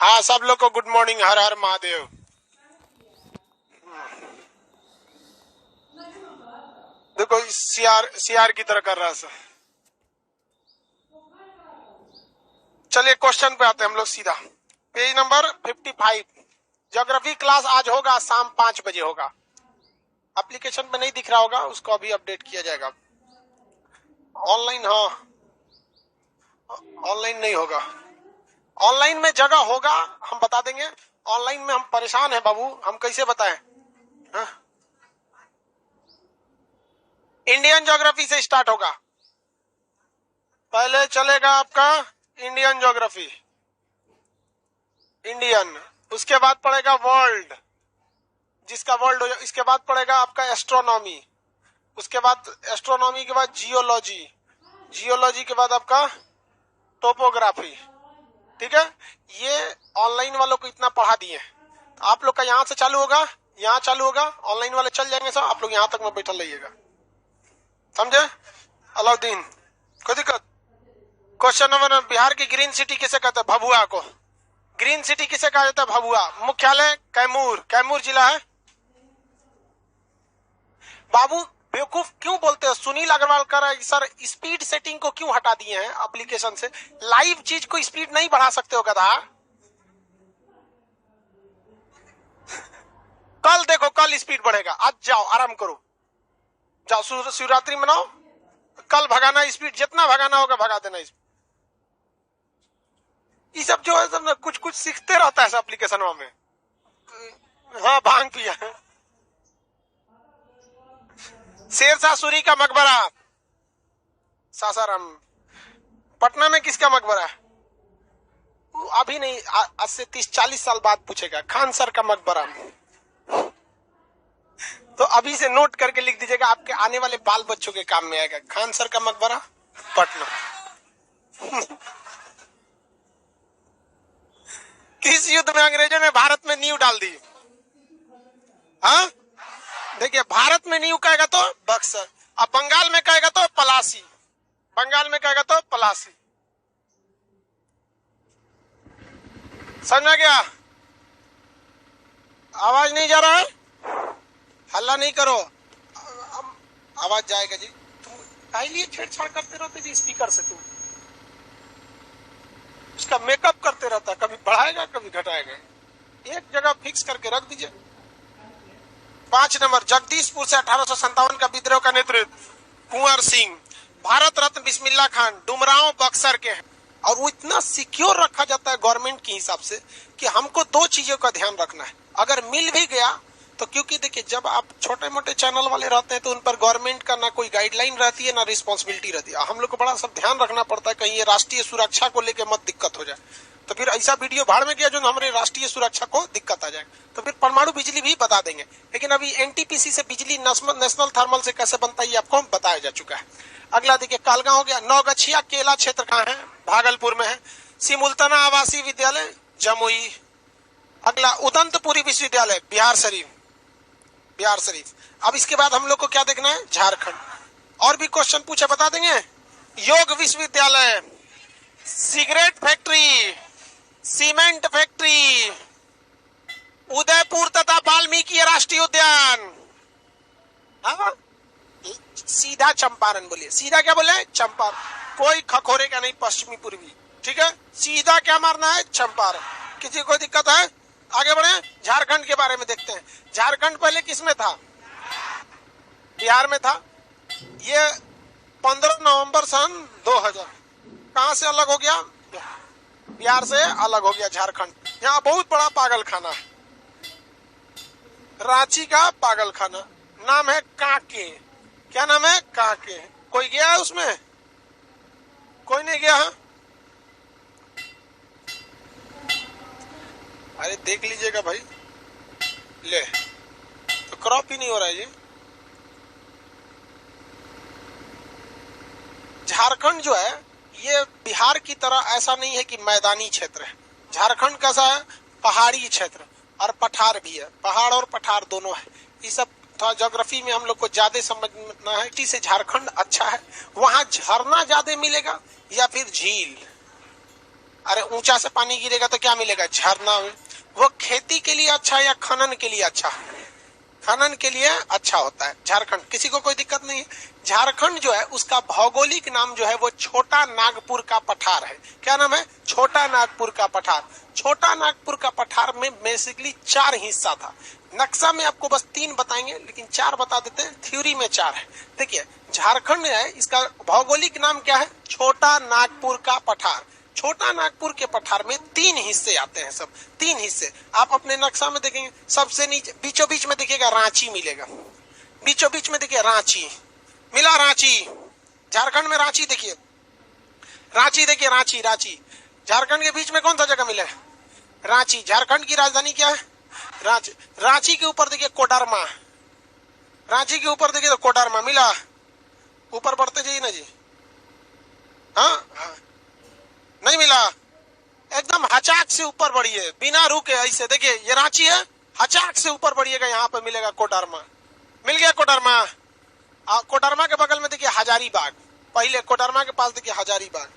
हाँ, सब लोग को गुड मॉर्निंग। हर हर महादेव। देखो सीआर की तरह कर रहा है सर। चलिए क्वेश्चन पे आते हैं हम लोग सीधा। Page number 55। ज्योग्राफी क्लास आज होगा शाम 5 बजे होगा। एप्लीकेशन में नहीं दिख रहा होगा, उसको अभी अपडेट किया जाएगा। ऑनलाइन, हाँ ऑनलाइन नहीं होगा। ऑनलाइन में जगह होगा, हम बता देंगे। ऑनलाइन में हम परेशान हैं बाबू, हम कैसे बताएं। हाँ? इंडियन ज्योग्राफी से स्टार्ट होगा। पहले चलेगा आपका इंडियन ज्योग्राफी, इंडियन। उसके बाद पड़ेगा वर्ल्ड, जिसका वर्ल्ड हो। इसके बाद पड़ेगा आपका एस्ट्रोनॉमी। उसके बाद एस्ट्रोनॉमी के बाद जियोलॉजी। जियोलॉजी के बाद आपका टोपोग्राफी। ठीक है, ये ऑनलाइन वालों को इतना पढ़ा दिए। तो आप लोग का यहाँ से चालू होगा, यहाँ चालू होगा। ऑनलाइन वाले चल जाएंगे सब, आप लोग यहाँ तक में बैठल रहिएगा। समझे अलाउद्दीन? कोई दिक्कत? क्वेश्चन नंबर, बिहार की ग्रीन सिटी किसे कहते हैं? भभुआ को। ग्रीन सिटी किसे कहा जाता है? भभुआ। मुख्यालय कैमूर, कैमूर जिला है। बाबू बेवकूफ क्यों बोलते हो? सुनील अग्रवाल कर सर स्पीड सेटिंग को क्यों हटा दिए हैं एप्लीकेशन से? लाइव चीज को स्पीड नहीं बढ़ा सकते हो गधा। कल देखो, कल स्पीड बढ़ेगा। आज जाओ आराम करो, जाओ शिवरात्रि मनाओ। कल भगाना स्पीड, जितना भगाना होगा भगा देना। ये सब जो है सब ना कुछ कुछ सीखते रहता है एप्लीकेशन में। हाँ, भांग पिया। शेरशाह सूरी का मकबरा सासाराम। पटना में किसका मकबरा है? अभी नहीं, आज से 30-40 साल बाद पूछेगा। खान सर का मकबरा। तो अभी से नोट करके लिख दीजिएगा, आपके आने वाले बाल बच्चों के काम में आएगा। खान सर का मकबरा पटना। किस युद्ध में अंग्रेजों ने भारत में नींव डाल दी? हाँ देखिए, भारत में नींव कहेगा तो बक्सर, अब बंगाल में कहेगा तो पलासी, बंगाल में कहेगा तो पलासी। समझ गया? आवाज नहीं जा रहा है? हल्ला नहीं करो, आवाज जाएगा जी। तुम काहे लिए छेड़छाड़ करते रहते जी स्पीकर से? तुम उसका मेकअप करते रहता, कभी बढ़ाएगा कभी घटाएगा। एक जगह फिक्स करके रख दीजिए। 5 नंबर, जगदीशपुर से 1857 का विद्रोह का नेतृत्व कुंवर सिंह। भारत रत्न बिस्मिल्लाह खान डुमरांव बक्सर के हैं। और वो इतना सिक्योर रखा जाता है गवर्नमेंट के हिसाब से कि हमको 2 चीजों का ध्यान रखना है। अगर मिल भी गया तो, क्योंकि देखिए जब आप छोटे मोटे चैनल वाले रहते हैं तो उन पर गवर्नमेंट का ना कोई गाइडलाइन रहती है ना रिस्पॉन्सिबिलिटी रहती है। हम लोग को बड़ा सब ध्यान रखना पड़ता है, कहीं ये राष्ट्रीय सुरक्षा को लेकर मत दिक्कत हो जाए। तो फिर ऐसा वीडियो भाड़ में गया जो हमारे राष्ट्रीय सुरक्षा को दिक्कत आ जाए। तो फिर परमाणु बिजली भी बता देंगे। लेकिन अभी एनटीपीसी से बिजली नेशनल थर्मल से कैसे बनता है ये आपको बताया जा चुका है। अगला देखिए, कालगांव हो गया। नौगछिया केला क्षेत्र कहाँ है? भागलपुर में है। सिमुलतना आवासीय विद्यालय जमुई। अगला उदंतपुरी विश्वविद्यालय बिहार शरीफ, बिहार शरीफ। अब इसके बाद हम लोग को क्या देखना है? झारखंड। और भी क्वेश्चन पूछे बता देंगे। योग विश्वविद्यालय, cigarette factory, cement factory, Udaipur तथा वाल्मीकि राष्ट्रीय उद्यान। हाँ? सीधा चंपारण बोलिए। सीधा क्या बोले? चंपारण। कोई खखोरे का नहीं, पश्चिमी पूर्वी। ठीक है, सीधा क्या मारना है? चंपारण। किसी को दिक्कत है? आगे बढ़े, झारखंड के बारे में देखते हैं। झारखंड पहले किस में था? बिहार में था। ये 15 नवंबर सन 2000 कहां से अलग हो गया? बिहार से अलग हो गया झारखंड। यहाँ बहुत बड़ा पागल खाना है, रांची का पागल खाना। नाम है कांके। क्या नाम है? कांके। कोई गया है उसमें? कोई नहीं गया है? अरे देख लीजिएगा भाई। ले तो क्रॉप ही नहीं हो रहा है ये। झारखंड जो है ये बिहार की तरह ऐसा नहीं है कि मैदानी क्षेत्र है। झारखंड कैसा है? पहाड़ी क्षेत्र और पठार भी है। पहाड़ और पठार दोनों है। ये सब थोड़ा ज्योग्राफी में हम लोग को ज्यादा समझना है। इसी से झारखंड अच्छा है। वहां झरना ज्यादा मिलेगा या फिर झील? अरे ऊंचा से पानी गिरेगा तो क्या मिलेगा? झरना में। वो खेती के लिए अच्छा है या खनन के लिए अच्छा? खनन के लिए अच्छा होता है। झारखंड, किसी को कोई दिक्कत नहीं है। झारखंड जो है उसका भौगोलिक नाम जो है वो छोटा नागपुर का पठार है। क्या नाम है? छोटा नागपुर का पठार। छोटा नागपुर का पठार में बेसिकली 4 हिस्सा था। नक्शा में आपको बस 3 बताएंगे, लेकिन 4 बता देते हैं, थ्योरी में 4 है। देखिए झारखंड है, इसका भौगोलिक नाम क्या है? छोटा नागपुर का पठार। छोटा नागपुर के पठार में 3 हिस्से आते हैं, सब 3 हिस्से। आप अपने नक्शा में देखेंगे, सबसे नीचे बीचों बीच में देखिएगा रांची मिलेगा। बीचों बीच में देखिए रांची मिला, रांची। झारखंड में रांची देखिए, रांची देखिए, रांची रांची। झारखंड के बीच में कौन सा जगह मिला है? रांची। झारखंड की राजधानी क्या है? रांची। रांची के ऊपर देखिए कोडरमा। रांची के ऊपर देखिए तो कोडरमा मिला। ऊपर बढ़ते जाइए ना जी। हाँ, नहीं मिला। एकदम हचाक से ऊपर बढ़िए, बिना रुके ऐसे। देखिए ये रांची है, हचाक से ऊपर बढ़िएगा, यहाँ पे मिलेगा कोडरमा। मिल गया कोडरमा। कोडरमा के बगल में देखिए हजारीबाग। पहले कोडरमा के पास देखिए हजारीबाग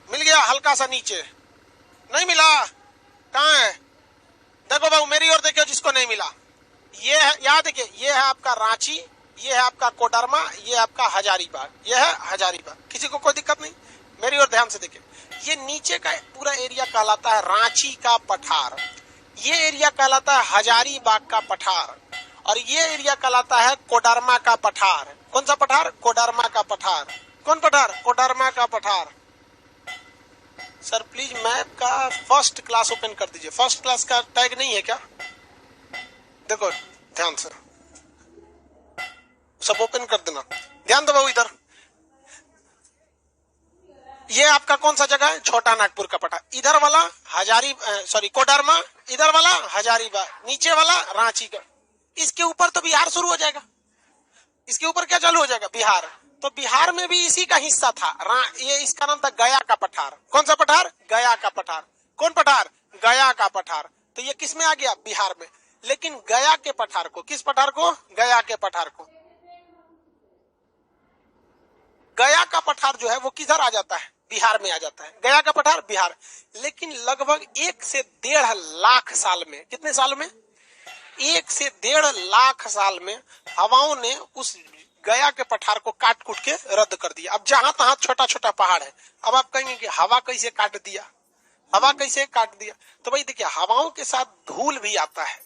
मिल गया। हल्का सा नीचे नहीं मिला। कहाँ है? देखो बाबू मेरी ओर देखिए, जिसको नहीं मिला। ये है, यहाँ देखिए, ये है आपका रांची, ये है आपका कोडरमा, ये है आपका हजारीबाग, ये है हजारीबाग। किसी को कोई दिक्कत नहीं? मेरी ओर ध्यान से देखिए। ये नीचे का पूरा एरिया कहलाता है रांची का पठार। ये एरिया कहलाता है हजारीबाग का पठार। और ये एरिया कहलाता है कोडरमा का पठार। कौन सा पठार? कोडरमा का पठार। कौन पठार? कोडरमा का पठार। सर प्लीज मैप का फर्स्ट क्लास ओपन कर दीजिए। फर्स्ट क्लास का टैग नहीं है क्या? देखो ध्यान से, सब ओपन कर देना। ध्यान दो इधर। ये आपका कौन सा जगह है? छोटा नागपुर का पठार। इधर वाला कोडरमा, इधर वाला हजारीबाग, नीचे वाला रांची का। इसके ऊपर तो बिहार शुरू हो जाएगा। इसके ऊपर क्या चालू हो जाएगा? बिहार। तो बिहार में भी इसी का हिस्सा था। ये इसका नाम था गया का पठार। कौन सा पठार? गया का पठार। कौन पठार? गया का पठार। तो ये किस में आ गया? बिहार में। लेकिन गया के पठार को, किस पठार को? गया के पठार को। गया का पठार जो है वो किधर आ जाता है? बिहार में आ जाता है। गया का पठार बिहार। लेकिन लगभग 1 से 1.5 लाख साल में, कितने साल में? 1 से 1.5 लाख साल में हवाओं ने उस गया के पठार को काट कूट के रद्द कर दिया। अब जहां तहां छोटा छोटा पहाड़ है। अब आप कहेंगे कि हवा कैसे काट दिया? हवा कैसे काट दिया? तो भाई देखिए, हवाओं के साथ धूल भी आता है,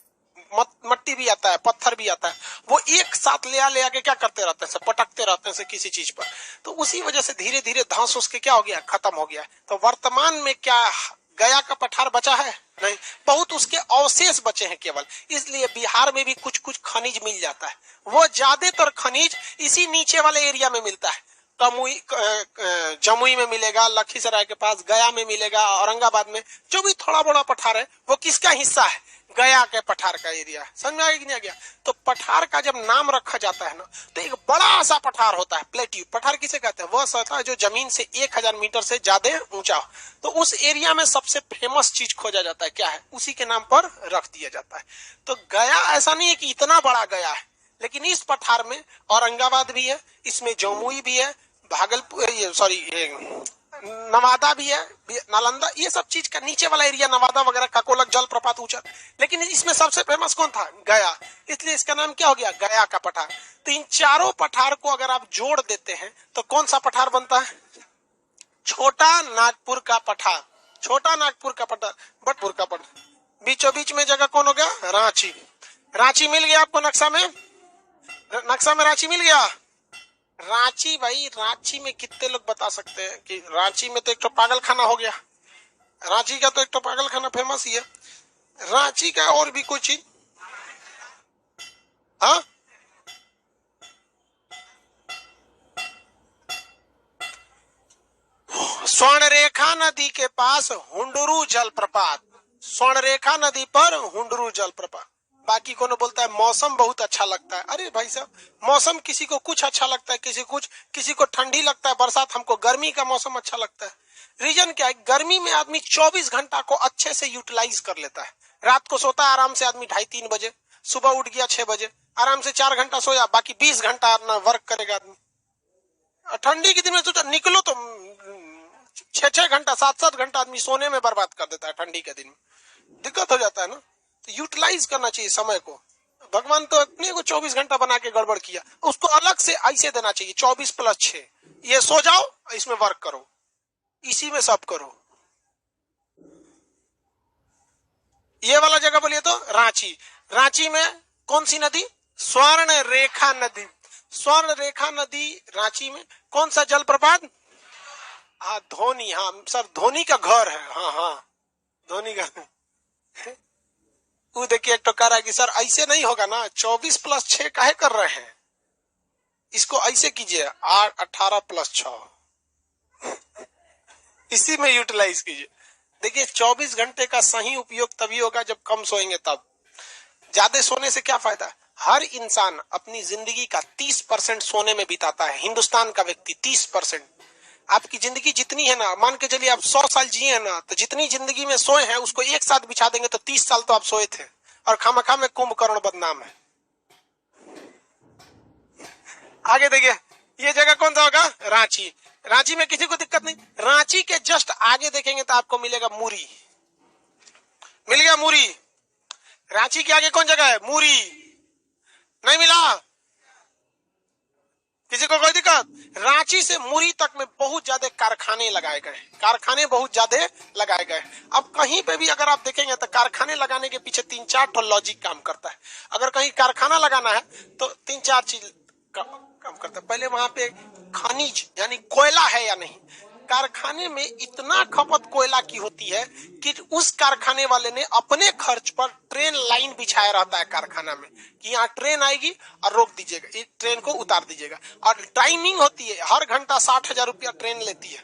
मट्टी भी आता है, पत्थर भी आता है। वो एक साथ ले आके क्या करते रहते हैं? पटकते रहते हैं किसी चीज पर। तो उसी वजह से धीरे धीरे धंस उसके क्या हो गया? खत्म हो गया। तो वर्तमान में क्या गया का पठार बचा है? नहीं, बहुत उसके अवशेष बचे हैं केवल। इसलिए बिहार में भी कुछ कुछ खनिज मिल जाता है। वो ज्यादातर खनिज इसी नीचे वाले एरिया में मिलता है। जमुई में मिलेगा, लखीसराय के पास, गया में मिलेगा, औरंगाबाद में। जो भी थोड़ा बड़ा पठार है वो किसका हिस्सा है? गया के पठार का एरिया। समझ में आ गया कि नहीं आ गया? तो पठार का जब नाम रखा जाता है ना, तो एक बड़ा सा पठार होता है, प्लेट्यू। पठार किसे कहते हैं? वह सतह है जो जमीन से 1000 मीटर से ज्यादा ऊंचा हो। तो उस एरिया में सबसे फेमस चीज खोजा जाता है, क्या है? उसी के नाम पर रख दिया जाता है। तो गया ऐसा नहीं है कि इतना बड़ा गया है, लेकिन इस पठार में औरंगाबाद भी है, इसमें जमुई भी है, नवादा भी है, नालंदा, ये सब चीज का नीचे वाला एरिया, नवादा वगैरह, काकोलक जलप्रपात ऊंचा। लेकिन इसमें सबसे फेमस कौन था? गया। इसलिए इसका नाम क्या हो गया? गया का पठार। तो इन चारों पठार को अगर आप जोड़ देते हैं तो कौन सा पठार बनता है? छोटा नागपुर का पठार। छोटा नागपुर का पठार, बटपुर का पठार। बीचों बीच में जगह कौन हो गया? रांची। रांची मिल गया आपको नक्शा में? नक्शा में रांची मिल गया। रांची, भाई रांची में कितने लोग बता सकते हैं कि रांची में तो एक तो पागल खाना हो गया। रांची का तो एक तो पागल खाना फेमस ही है। रांची का और भी कोई चीज? हाँ, स्वर्णरेखा नदी के पास हुंडरू जलप्रपात। स्वर्णरेखा नदी पर हुंडरू जलप्रपात। बाकी कोनो बोलता है मौसम बहुत अच्छा लगता है। अरे भाई साहब, मौसम किसी को कुछ अच्छा लगता है, किसी को ठंडी लगता है, बरसात। हमको गर्मी का मौसम अच्छा लगता है। रीजन क्या है? गर्मी में आदमी 24 घंटा को अच्छे से यूटिलाइज कर लेता है। रात को सोता है आराम से आदमी 2:30-3 बजे, सुबह उठ गया 6 बजे, आराम से 4 घंटा सोया, बाकी 20 घंटा अपना वर्क करेगा आदमी। ठंडी के दिन में तो निकलो तो 6-6 घंटा 7-7 घंटा आदमी सोने में बर्बाद कर देता है ठंडी के दिन में, दिक्कत हो जाता है ना। तो यूटिलाइज करना चाहिए समय को। भगवान तो अपने को 24 घंटा बना के गड़बड़ किया, उसको अलग से ऐसे देना चाहिए 24+6। ये सो जाओ, इसमें वर्क करो, इसी में सब करो। ये वाला जगह बोलिए तो रांची। रांची में कौन सी नदी? स्वर्ण रेखा नदी। स्वर्ण रेखा नदी रांची में। कौन सा जलप्रपात? हाँ धोनी, हाँ सर धोनी का घर है, हाँ हाँ धोनी का। वो देखिए एक तो कह रहा है कि सर ऐसे नहीं होगा ना, 24+6 काहे कर रहे हैं, इसको ऐसे कीजिए 18+6 इसी में यूटिलाइज कीजिए। देखिए 24 घंटे का सही उपयोग तभी होगा जब कम सोएंगे तब। ज्यादा सोने से क्या फायदा? हर इंसान अपनी जिंदगी का 30% सोने में बिताता है। हिंदुस्तान का व्यक्ति 30%। आपकी जिंदगी जितनी है ना, मान के चलिए आप 100 साल जिए हैं ना, तो जितनी जिंदगी में सोए हैं उसको एक साथ बिछा देंगे तो 30 साल तो आप सोए थे, और खामखा में कुंभकर्ण बदनाम है। आगे देखिए ये जगह कौन सा होगा? रांची। रांची में किसी को दिक्कत नहीं। रांची के जस्ट आगे देखेंगे तो आपको मिलेगा मुरी। मिल गया मुरी। रांची के आगे कौन जगह है? मुरी। नहीं मिला किसी को कोई दिक्कत? रांची से मुरी तक में बहुत ज्यादा कारखाने लगाए गए, कारखाने बहुत ज्यादा लगाए गए। अब कहीं पे भी अगर आप देखेंगे तो कारखाने लगाने के पीछे 3-4 तो लॉजिक काम करता है। अगर कहीं कारखाना लगाना है तो 3-4 चीज काम करता है। पहले वहां पे खनिज यानी कोयला है या नहीं। कारखाने में इतना खपत कोयला की होती है कि उस कारखाने वाले ने अपने खर्च पर ट्रेन लाइन बिछाया रहता है कारखाना में कि यहाँ ट्रेन आएगी और रोक दीजिएगा, इस ट्रेन को उतार दीजिएगा। और टाइमिंग होती है, हर घंटा 60,000 रुपया ट्रेन लेती है।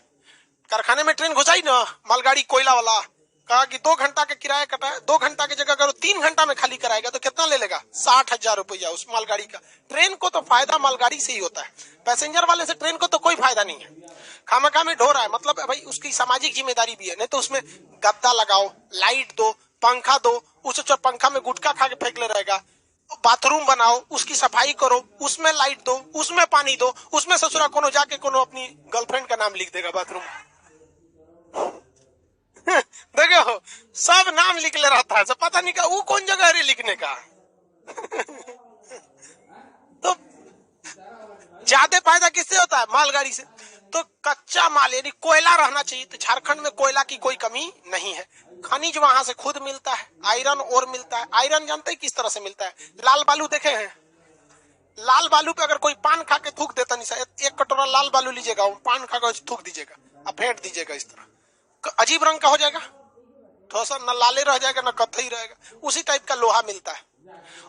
कारखाने में ट्रेन घुसाई ना मालगाड़ी कोयला वाला, कहा कि 2 घंटा का किराया कटा, 2 घंटा की जगह अगर 3 घंटा में खाली कराएगा तो कितना ले लेगा? 60,000 रुपया उस मालगाड़ी का। ट्रेन को तो फायदा मालगाड़ी से ही होता है, पैसेंजर वाले से ट्रेन को तो कोई फायदा नहीं है। खामखा में ढो रहा है, मतलब भाई उसकी सामाजिक जिम्मेदारी भी है। नहीं तो उसमें गद्दा लगाओ, लाइट दो, पंखा दो, उस पंखा में गुटखा खा के फेंक ले रहेगा। बाथरूम बनाओ, उसकी सफाई करो, उसमें लाइट दो, उसमें पानी दो, उसमें ससुरा कोनो जाके कोनो अपनी गर्लफ्रेंड का नाम लिख देगा बाथरूम देखो सब नाम लिख ले रहता है, सब पता नहीं का वो कौन जगह है लिखने का तो ज्यादा फायदा किससे होता है? मालगाड़ी से। तो कच्चा माल यानी कोयला रहना चाहिए। तो झारखंड में कोयला की कोई कमी नहीं है, खनिज वहां से खुद मिलता है, आयरन और मिलता है। आयरन जानते हैं किस तरह से मिलता है? लाल बालू देखे हैं? लाल बालू पे अगर कोई पान खा के थूक देता, नहीं सर 1 कटोरा लाल बालू लीजिएगा, पान खा के थूक दीजिएगा, अब फेंट दीजिएगा, इस तरह अजीब रंग का हो जाएगा, थोड़ा सा न लाले रह जाएगा न कत्थई रहेगा। उसी टाइप का लोहा मिलता है,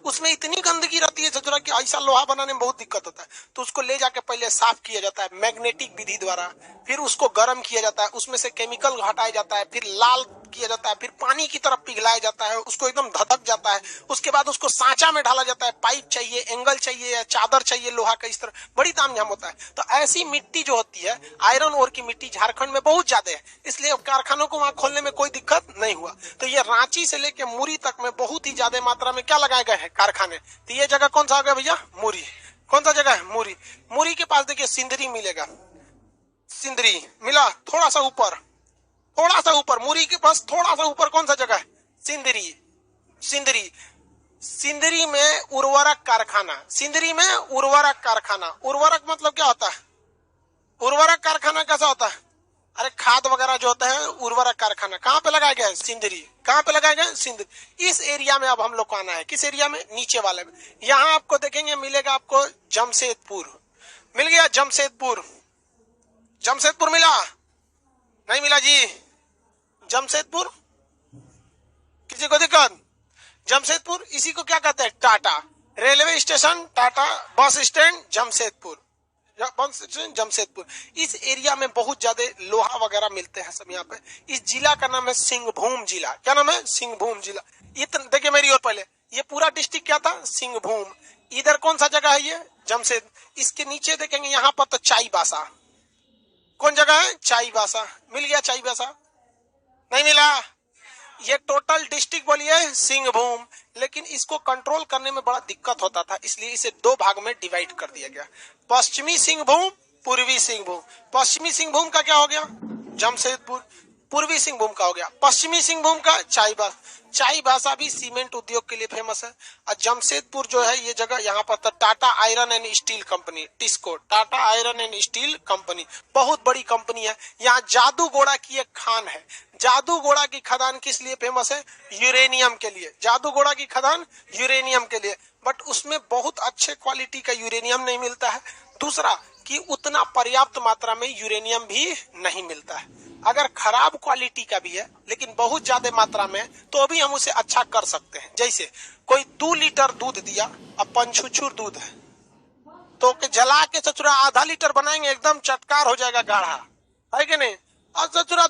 उसमें इतनी गंदगी रहती है सचुरा कि ऐसा लोहा बनाने में बहुत दिक्कत होता है। तो उसको ले जाके पहले साफ किया जाता है मैग्नेटिक विधि द्वारा, फिर उसको गर्म किया जाता है, उसमें से केमिकल हटाया जाता है, फिर लाल किया जाता है, फिर पानी की तरफ पिघलाया जाता है, उसको एकदम धधक जाता है। उसके बाद उसको सांचा में ढाला जाता है। पाइप चाहिए, एंगल चाहिए, चादर चाहिए लोहा का, इस तरह बड़ी तामझाम होता है। तो ऐसी मिट्टी जो होती है, आयरन ओर की मिट्टी झारखंड में बहुत ज्यादा है, इसलिए कारखानों को वहां खोलने में कोई दिक्कत नहीं हुआ। तो ये रांची से लेके मुरी तक में बहुत ही ज्यादा मात्रा में क्या लगाए गए हैं? कारखाने। तो ये जगह कौन सा आ गया भैया? मुरी। कौन सा जगह है? मुरी। मुरी के पास देखिए सिंदरी मिलेगा, सिंदरी मिला थोड़ा सा ऊपर, थोड़ा सा ऊपर मुरी के पास थोड़ा सा ऊपर कौन सा जगह है? सिंदरी। सिंदरी, सिंदरी में उर्वरक कारखाना, सिंदरी में उर्वरक कारखाना। उर्वरक मतलब क्या होता है? उर्वरक कारखाना कैसा होता है? अरे खाद वगैरह जो होता है, उर्वरक कारखाना कहाँ पे लगाया गया है? सिंदरी। कहाँ पे लगाया गया है? सिंदरी। इस एरिया में अब हम लोग को आना है। किस एरिया में? नीचे वाले में। यहाँ आपको देखेंगे मिलेगा आपको जमशेदपुर। मिल गया जमशेदपुर। जमशेदपुर मिला? नहीं मिला जी। जमशेदपुर किसी को दिक्कत? जमशेदपुर इसी को क्या कहते हैं? Tata railway station, Tata bus stand, Jamshedpur. Jamshedpur इस एरिया में बहुत ज्यादा लोहा वगैरह मिलते हैं सब यहाँ पे। इस जिला का नाम है सिंहभूम जिला। क्या नाम है? सिंहभूम जिला। देखिए मेरी ओर पहले, ये पूरा डिस्ट्रिक्ट क्या था? सिंहभूम। इधर कौन सा जगह है? ये जमशेद। इसके नीचे देखेंगे यहाँ पर तो चाईबासा। कौन जगह है? चाईबासा। मिल गया चाईबासा? नहीं मिला। ये टोटल डिस्ट्रिक्ट बोलिए सिंहभूम, लेकिन इसको कंट्रोल करने में बड़ा दिक्कत होता था, इसलिए इसे 2 भाग में डिवाइड कर दिया गया। पश्चिमी सिंहभूम पूर्वी सिंहभूम। पश्चिमी सिंहभूम का क्या हो गया? जमशेदपुर। पूर्वी सिंहभूम का हो गया। पश्चिमी सिंहभूम का चाईबासा। चाईबासा भी सीमेंट उद्योग के लिए फेमस है। और जमशेदपुर जो है ये जगह, यहाँ पर तो Tata iron and steel company, TISCO, Tata iron and steel company बहुत बड़ी कंपनी है। यहाँ जादूगोड़ा की एक खान है। जादूगोड़ा की खदान किस लिए फेमस है? यूरेनियम के लिए। जादूगोड़ा की खदान यूरेनियम के लिए, बट उसमें बहुत अच्छे क्वालिटी का यूरेनियम नहीं मिलता है। दूसरा कि उतना पर्याप्त मात्रा में यूरेनियम भी नहीं मिलता है। अगर खराब क्वालिटी का भी है लेकिन बहुत ज्यादा मात्रा में, तो भी हम उसे अच्छा कर सकते हैं। जैसे कोई 2 लीटर दूध दिया, अब पंचुछुर दूध है तो जला के सचुरा आधा लीटर बनाएंगे, एकदम चटकार हो जाएगा, गाढ़ा है कि नहीं। और सचुरा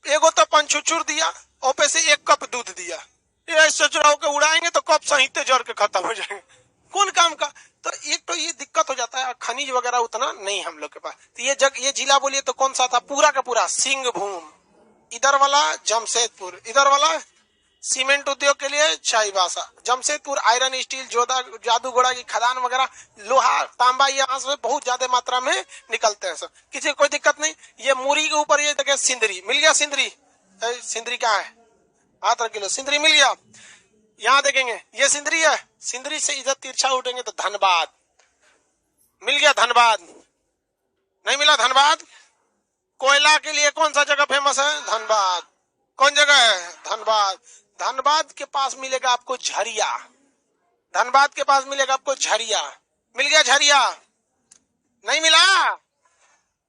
एगो तो पंचुछुर दिया, ओपे से 1 कप दूध दिया, ये सचुरा के उड़ाएंगे तो कप सहित जड़ के खत्म हो जाएंगे, कौन काम का। तो एक तो ये दिक्कत हो जाता है, खनिज वगैरह उतना नहीं हम लोग के पास। तो ये जिला बोलिए तो कौन सा था? पूरा का पूरा सिंहभूम। इधर वाला जमशेदपुर, इधर वाला सीमेंट उद्योग के लिए चाईबासा। जमशेदपुर आयरन स्टील, जादूगोड़ा की खदान वगैरह, लोहा तांबा यहाँ से बहुत ज्यादा मात्रा में निकलते हैं सब, किसी कोई दिक्कत नहीं। ये मूरी के ऊपर ये देखिए सिंदरी मिल गया। सिंदरी, सिंदरी कहाँ है? हाथ रख लो, सिंदरी मिल गया। यहाँ देखेंगे ये सिंदरी है, सिंदरी से इधर तिरछा उठेंगे तो धनबाद मिल गया। धनबाद नहीं मिला? धनबाद कोयला के लिए कौन सा जगह फेमस है? धनबाद। कौन जगह है? धनबाद। धनबाद के पास मिलेगा आपको झरिया। धनबाद के पास मिलेगा आपको झरिया। मिल गया झरिया? नहीं मिला?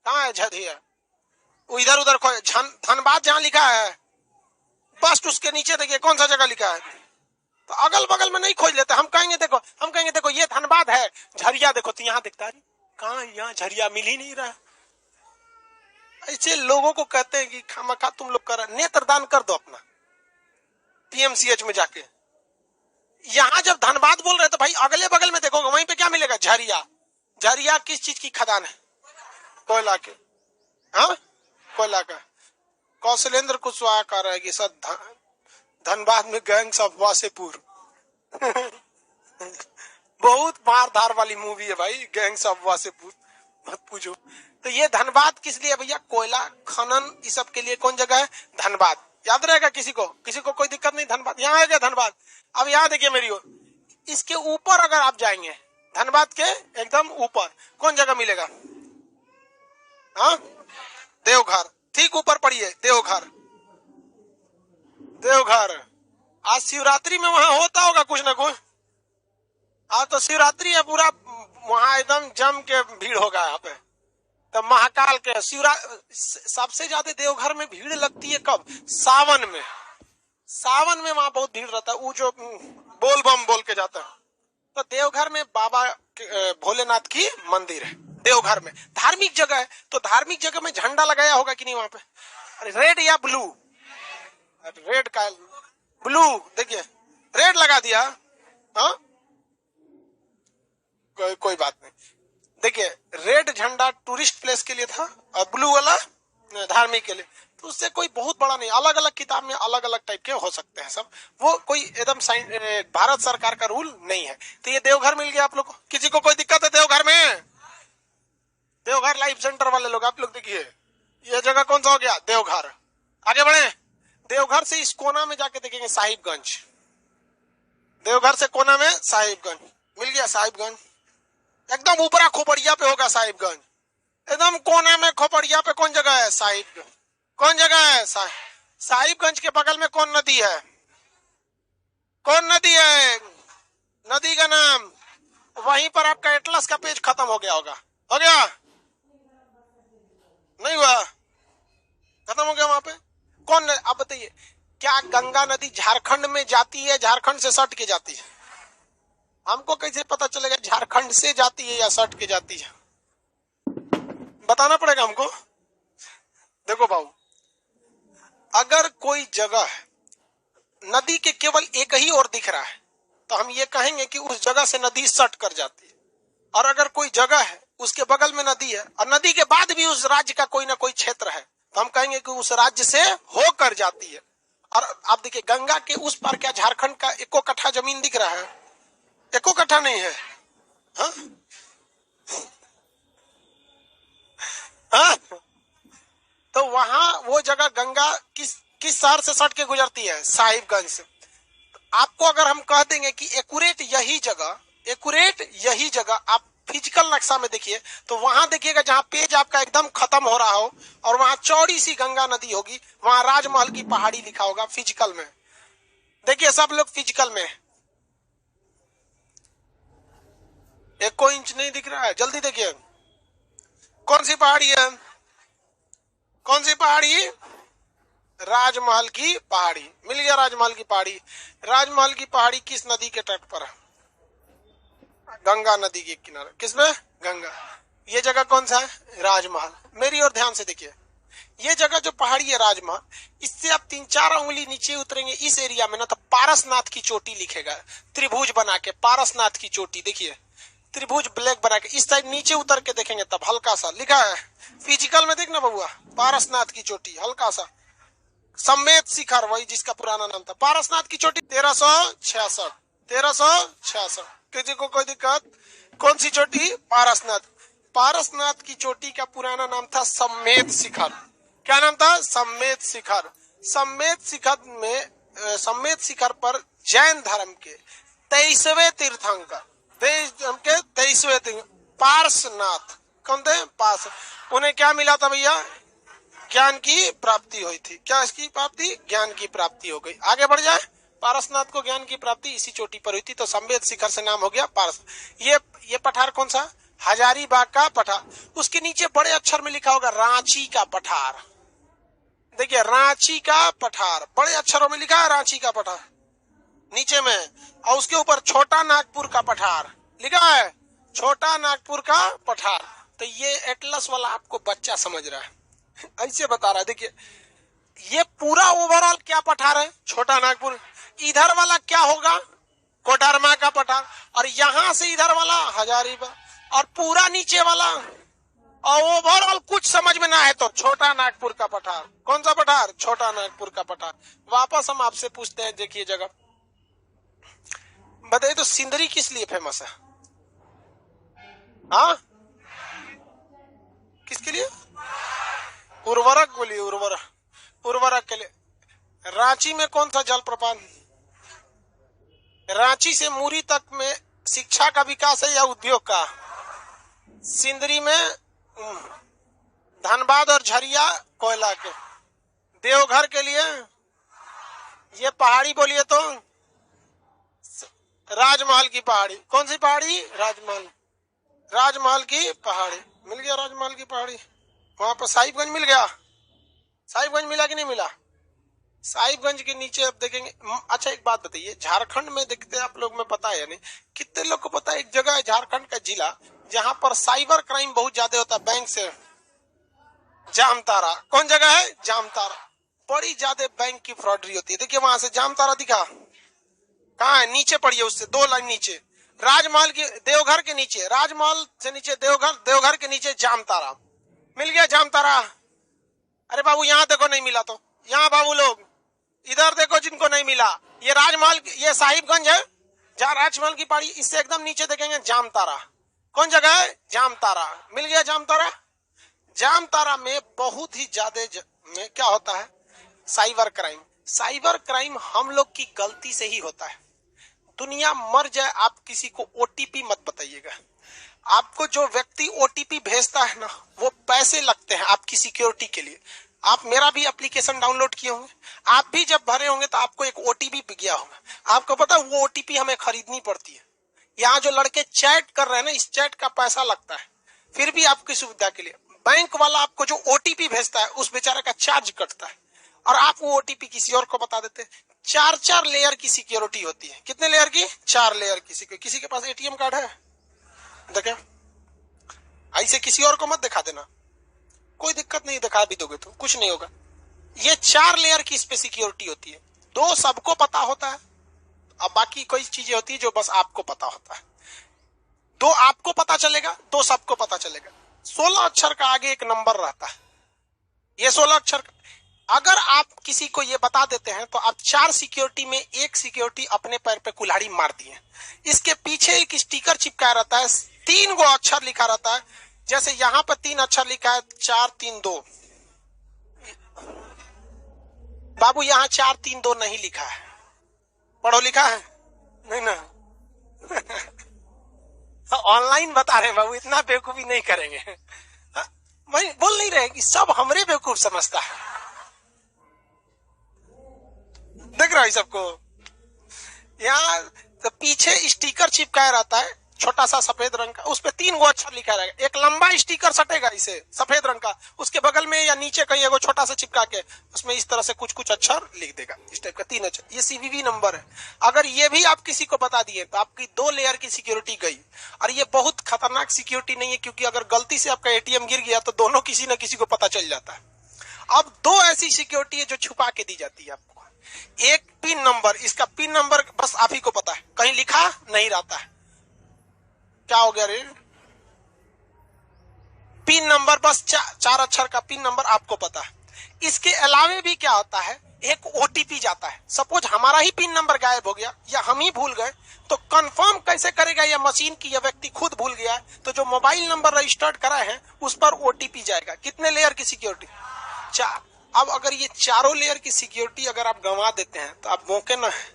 कहाँ है झरिया? इधर उधर धनबाद जहाँ लिखा है बस उसके नीचे देखिए कौन सा जगह लिखा है। तो अगल बगल में नहीं खोज लेते। हम कहेंगे देखो ये धनबाद है, झरिया देखो तो यहाँ दिखता है, कहाँ? यहाँ झरिया मिल ही नहीं रहा। ऐसे लोगों को कहते हैं कि खामखा तुम लोग कर, नेत्रदान कर दो अपना पीएमसीएच में जाके। यहाँ जब धनबाद बोल रहे तो भाई अगले बगल में देखोगे वहीं पे क्या मिलेगा? झरिया। झरिया किस चीज की खदान है? कोयला के। हाँ, कोयला का। कौशलेंद्र कुशवाहा कह रहा है कि सर धनबाद में गैंग्स ऑफ वासेपुर बहुत मारधार वाली मूवी है भाई, गैंग्स ऑफ वासेपुर, मत पूछो। तो ये धनबाद किस लिए भैया? कोयला खनन इस सब के लिए कौन जगह है? धनबाद। याद रहेगा किसी को कोई दिक्कत नहीं। धनबाद यहाँ है क्या? धनबाद। अब यहाँ देखिए मेरी ओर, इसके ऊपर अगर आप जाएंगे, धनबाद के एकदम ऊपर कौन जगह मिलेगा? हाँ, देवघर। ठीक ऊपर पड़िए, देवघर। देवघर आज शिवरात्रि में वहां होता होगा कुछ ना कुछ। आज तो शिवरात्रि है, पूरा वहां एकदम जम के भीड़ होगा यहाँ पे। तो महाकाल के सबसे ज्यादा देवघर में भीड़ लगती है कब? सावन में। सावन में वहां बहुत भीड़ रहता है, वो जो बोल बम बोल के जाता है। तो देवघर में बाबा भोलेनाथ की मंदिर है। देवघर में धार्मिक जगह है, तो धार्मिक जगह में झंडा लगाया होगा कि नहीं वहां पे? रेड या ब्लू? रेड का, ब्लू देखिए, रेड लगा दिया। हाँ, कोई बात नहीं। देखिए रेड झंडा टूरिस्ट प्लेस के लिए था और ब्लू वाला धार्मिक के लिए। तो उससे कोई बहुत बड़ा नहीं, अलग अलग किताब में अलग अलग टाइप के हो सकते हैं सब, वो कोई एकदम भारत सरकार का रूल नहीं है। तो ये देवघर मिल गया आप लोग को। किसी को कोई दिक्कत है देवघर में? देवघर लाइफ सेंटर वाले लोग आप लोग देखिए, ये जगह कौन सा हो गया? देवघर। आगे बढ़े, देवघर से इस कोना में जाके देखेंगे साहिबगंज। देवघर से कोना में साहिबगंज मिल गया। साहिबगंज एकदम ऊपरा खोपड़िया पे होगा साहिबगंज। एकदम कोना में खोपड़िया पे कौन जगह है? साहिबगंज। कौन जगह है? साहिबगंज के बगल में कौन नदी है? कौन नदी है? नदी का नाम, वहीं पर आपका एटलस का पेज खत्म हो गया होगा। हो गया? नहीं हुआ? खत्म हो गया वहां पे। कौन? अब बताइए, क्या गंगा नदी झारखंड में जाती है, झारखंड से सट के जाती है? हमको कैसे पता चलेगा झारखंड से जाती है या सट के जाती है? बताना पड़ेगा हमको। देखो बाबू, अगर कोई जगह है नदी के केवल एक ही ओर दिख रहा है तो हम ये कहेंगे कि उस जगह से नदी सट कर जाती है। और अगर कोई जगह है उसके बगल में नदी है और नदी के बाद भी उस राज्य का कोई ना कोई क्षेत्र है तो हम कहेंगे कि उस राज्य से होकर जाती है। और आप देखिए गंगा के उस पार क्या झारखंड का एको कट्ठा जमीन दिख रहा है? एको कट्ठा नहीं है। हाँ? हाँ? तो वहां वो जगह गंगा किस किस शहर से सट के गुजरती है? साहिबगंज से। आपको अगर हम कह देंगे कि एक्यूरेट यही जगह आप फिजिकल नक्शा में देखिए, तो वहां देखिएगा जहां पेज आपका एकदम खत्म हो रहा हो और वहां चौड़ी सी गंगा नदी होगी, वहां राजमहल की पहाड़ी लिखा होगा फिजिकल में। देखिए सब लोग फिजिकल में, एक कोई इंच नहीं दिख रहा है, जल्दी देखिए कौन सी पहाड़ी है? कौन सी पहाड़ी? राजमहल की पहाड़ी। मिल गया राजमहल की पहाड़ी। राजमहल की पहाड़ी किस नदी के तट पर है? गंगा नदी के किनारे। किसमें? गंगा। ये जगह कौन सा है? राजमहल। मेरी ओर ध्यान से देखिए, ये जगह जो पहाड़ी है राजमहल, इससे आप 3-4 उंगली नीचे उतरेंगे इस एरिया में ना, तो पारसनाथ की चोटी लिखेगा त्रिभुज बना के। पारसनाथ की चोटी देखिए, त्रिभुज ब्लैक बना के। इस साइड नीचे उतर के देखेंगे तब हल्का सा लिखा है फिजिकल में, देखना बबुआ, पारसनाथ की चोटी हल्का सा। सम्मेत शिखर, वही जिसका पुराना नाम था। पारसनाथ की चोटी 1366। किसी को कोई दिक्कत? कौन सी चोटी? पारसनाथ। पारसनाथ की चोटी का पुराना नाम था सम्मेत शिखर। क्या नाम था? सम्मेत शिखर। सम्मेत शिखर पर जैन धर्म के 23वें तीर्थंकर, 23वें पार्श्वनाथ कौन थे? पार्श। उन्हें क्या मिला था भैया? ज्ञान की प्राप्ति हुई थी। क्या इसकी प्राप्ति? ज्ञान की प्राप्ति हो गई। आगे बढ़ जाए। पारसनाथ को ज्ञान की प्राप्ति इसी चोटी पर हुई थी, तो सम्मेत शिखर से नाम हो गया पारस। ये पठार कौन सा? हजारीबाग का पठार। उसके नीचे बड़े अक्षर में लिखा होगा रांची का पठार। देखिए रांची का पठार बड़े अक्षरों में लिखा है, रांची का पठार नीचे में, और उसके ऊपर छोटा नागपुर का पठार लिखा है, छोटा नागपुर का पठार। तो ये एटलस वाला आपको बच्चा समझ रहा है, ऐसे बता रहा है। देखिए ये पूरा ओवरऑल क्या पठार है? छोटा नागपुर। इधर वाला क्या होगा? कोडरमा का पठार। और यहां से इधर वाला हजारीबाग, और पूरा नीचे वाला, और ओवरऑल कुछ समझ में ना है तो छोटा नागपुर का पठार। कौन सा पठार? छोटा नागपुर का पठार। वापस हम आपसे पूछते हैं, देखिए जगह बताइए तो सिंदरी किस लिए फेमस है? हाँ, किसके लिए? उर्वरक बोलिए, उर्वरक के लिए। रांची में कौन सा जलप्रपात? रांची से मुरी तक में शिक्षा का विकास है या उद्योग का? सिंदरी में धनबाद और झरिया कोयला के। देवघर के लिए ये पहाड़ी बोलिए तो राजमहल की पहाड़ी। कौन सी पहाड़ी? राजमहल की पहाड़ी। मिल गया राजमहल की पहाड़ी। वहां पर साहिबगंज मिल गया। साहिबगंज मिला कि नहीं मिला? साहिबगंज के नीचे अब देखेंगे। अच्छा एक बात बताइए, झारखंड में देखते हैं आप लोग में पता है या नहीं? कितने लोग को पता है एक जगह है झारखंड का जिला जहां पर साइबर क्राइम बहुत ज्यादा होता है बैंक से? जामतारा। कौन जगह है? जामतारा। बड़ी ज्यादा बैंक की फ्रॉडरी होती है। देखिए वहां से जामतारा दिखा, कहाँ है? नीचे पड़िए, उससे 2 लाइन नीचे। राजमहल के, देवघर के नीचे, राजमहल से नीचे देवघर, देवघर के नीचे जामतारा। मिल गया जामतारा। अरे बाबू यहाँ देखो नहीं मिला तो, यहाँ बाबू लोग इधर देखो जिनको नहीं मिला। ये राजमहल, ये साहिबगंज है जहाँ राजमहल की पहाड़ी, इससे एकदम नीचे देखेंगे जामतारा। कौन जगह है? जामतारा। मिल गया जामतारा। जामतारा में बहुत ही ज्यादा में क्या होता है? Cyber crime. साइबर क्राइम हम लोग की गलती से ही होता है। दुनिया मर जाए, आप किसी को ओटीपी मत बताइएगा। आपको जो व्यक्ति ओटीपी भेजता है ना, वो पैसे लगते हैं आपकी सिक्योरिटी के लिए। आप मेरा भी एप्लीकेशन डाउनलोड किए होंगे, आप भी जब भरे होंगे तो आपको एक ओटीपी गया होगा। आपको पता है वो ओटीपी हमें खरीदनी पड़ती है। यहाँ जो लड़के चैट कर रहे हैं ना, इस चैट का पैसा लगता है, फिर भी आपकी सुविधा के लिए बैंक वाला आपको जो ओटीपी भेजता है उस बेचारे का चार्ज कटता है, और आप वो ओटीपी किसी और को बता देते हैं। 4 लेयर की सिक्योरिटी होती है। कितने लेयर की? 4 लेयर की सिक्योरिटी। किसी के पास एटीएम कार्ड है? देखे, ऐसे किसी और को मत दिखा देना, कोई दिक्कत नहीं, दिखा भी दोगे तो कुछ नहीं होगा। ये 4 लेयर की इस पे सिक्योरिटी होती है। 2 सबको पता होता है, अब बाकी कोई चीजें होती है जो बस आपको पता होता है। 2 आपको पता चलेगा, 2 सबको पता चलेगा। 16 अक्षर का आगे एक नंबर रहता है। ये 16 अक्षर का अगर आप किसी को ये बता देते हैं तो आप 4 सिक्योरिटी में 1 सिक्योरिटी अपने पैर पे कुल्हाड़ी मार दिए। इसके पीछे एक स्टिकर चिपकाया रहता है, 3 गो अक्षर लिखा रहता है, जैसे यहां पर 3 अक्षर लिखा है 4 3 2, बाबू यहाँ 4 3 2 नहीं लिखा है, पढ़ो लिखा है नहीं ना। ऑनलाइन बता रहे हैं बाबू, इतना बेवकूफी नहीं करेंगे। वही बोल नहीं रहे कि सब हमरे बेवकूफ समझता है। देख रहा है सबको, यहाँ तो पीछे स्टिकर चिपकाया रहता है छोटा सा सफेद रंग का, उस पे 3 गो अक्षर लिखा रहेगा। एक लंबा स्टिकर सटेगा इसे सफेद रंग का, उसके बगल में या नीचे कहीं एगो छोटा सा चिपका के उसमें इस तरह से कुछ कुछ अक्षर लिख देगा, इस टाइप का 3 अक्षर। ये सीवीवी नंबर है। अगर ये भी आप किसी को बता दिए तो आपकी 2 लेयर की सिक्योरिटी गई। और ये बहुत खतरनाक सिक्योरिटी नहीं है, क्योंकि अगर गलती से आपका एटीएम गिर गया तो दोनों किसी न किसी को पता चल जाता है। अब 2 ऐसी सिक्योरिटी है जो छुपा के दी जाती है आपको। एक पिन नंबर, इसका पिन नंबर बस आप ही को पता है, कहीं लिखा नहीं रहता है। क्या हो गया रे? पिन नंबर बस 4 अक्षर का पिन नंबर आपको पता है। इसके अलावे भी क्या होता है, एक ओटीपी जाता है। सपोज हमारा ही पिन नंबर गायब हो गया या हम ही भूल गए, तो कंफर्म कैसे करेगा या मशीन की या व्यक्ति खुद भूल गया है, तो जो मोबाइल नंबर रजिस्टर्ड कराए हैं उस पर ओटीपी जाएगा। कितने लेयर की सिक्योरिटी? 4। अब अगर ये चारों लेयर की सिक्योरिटी अगर आप गंवा देते हैं तो आप मौके ना है।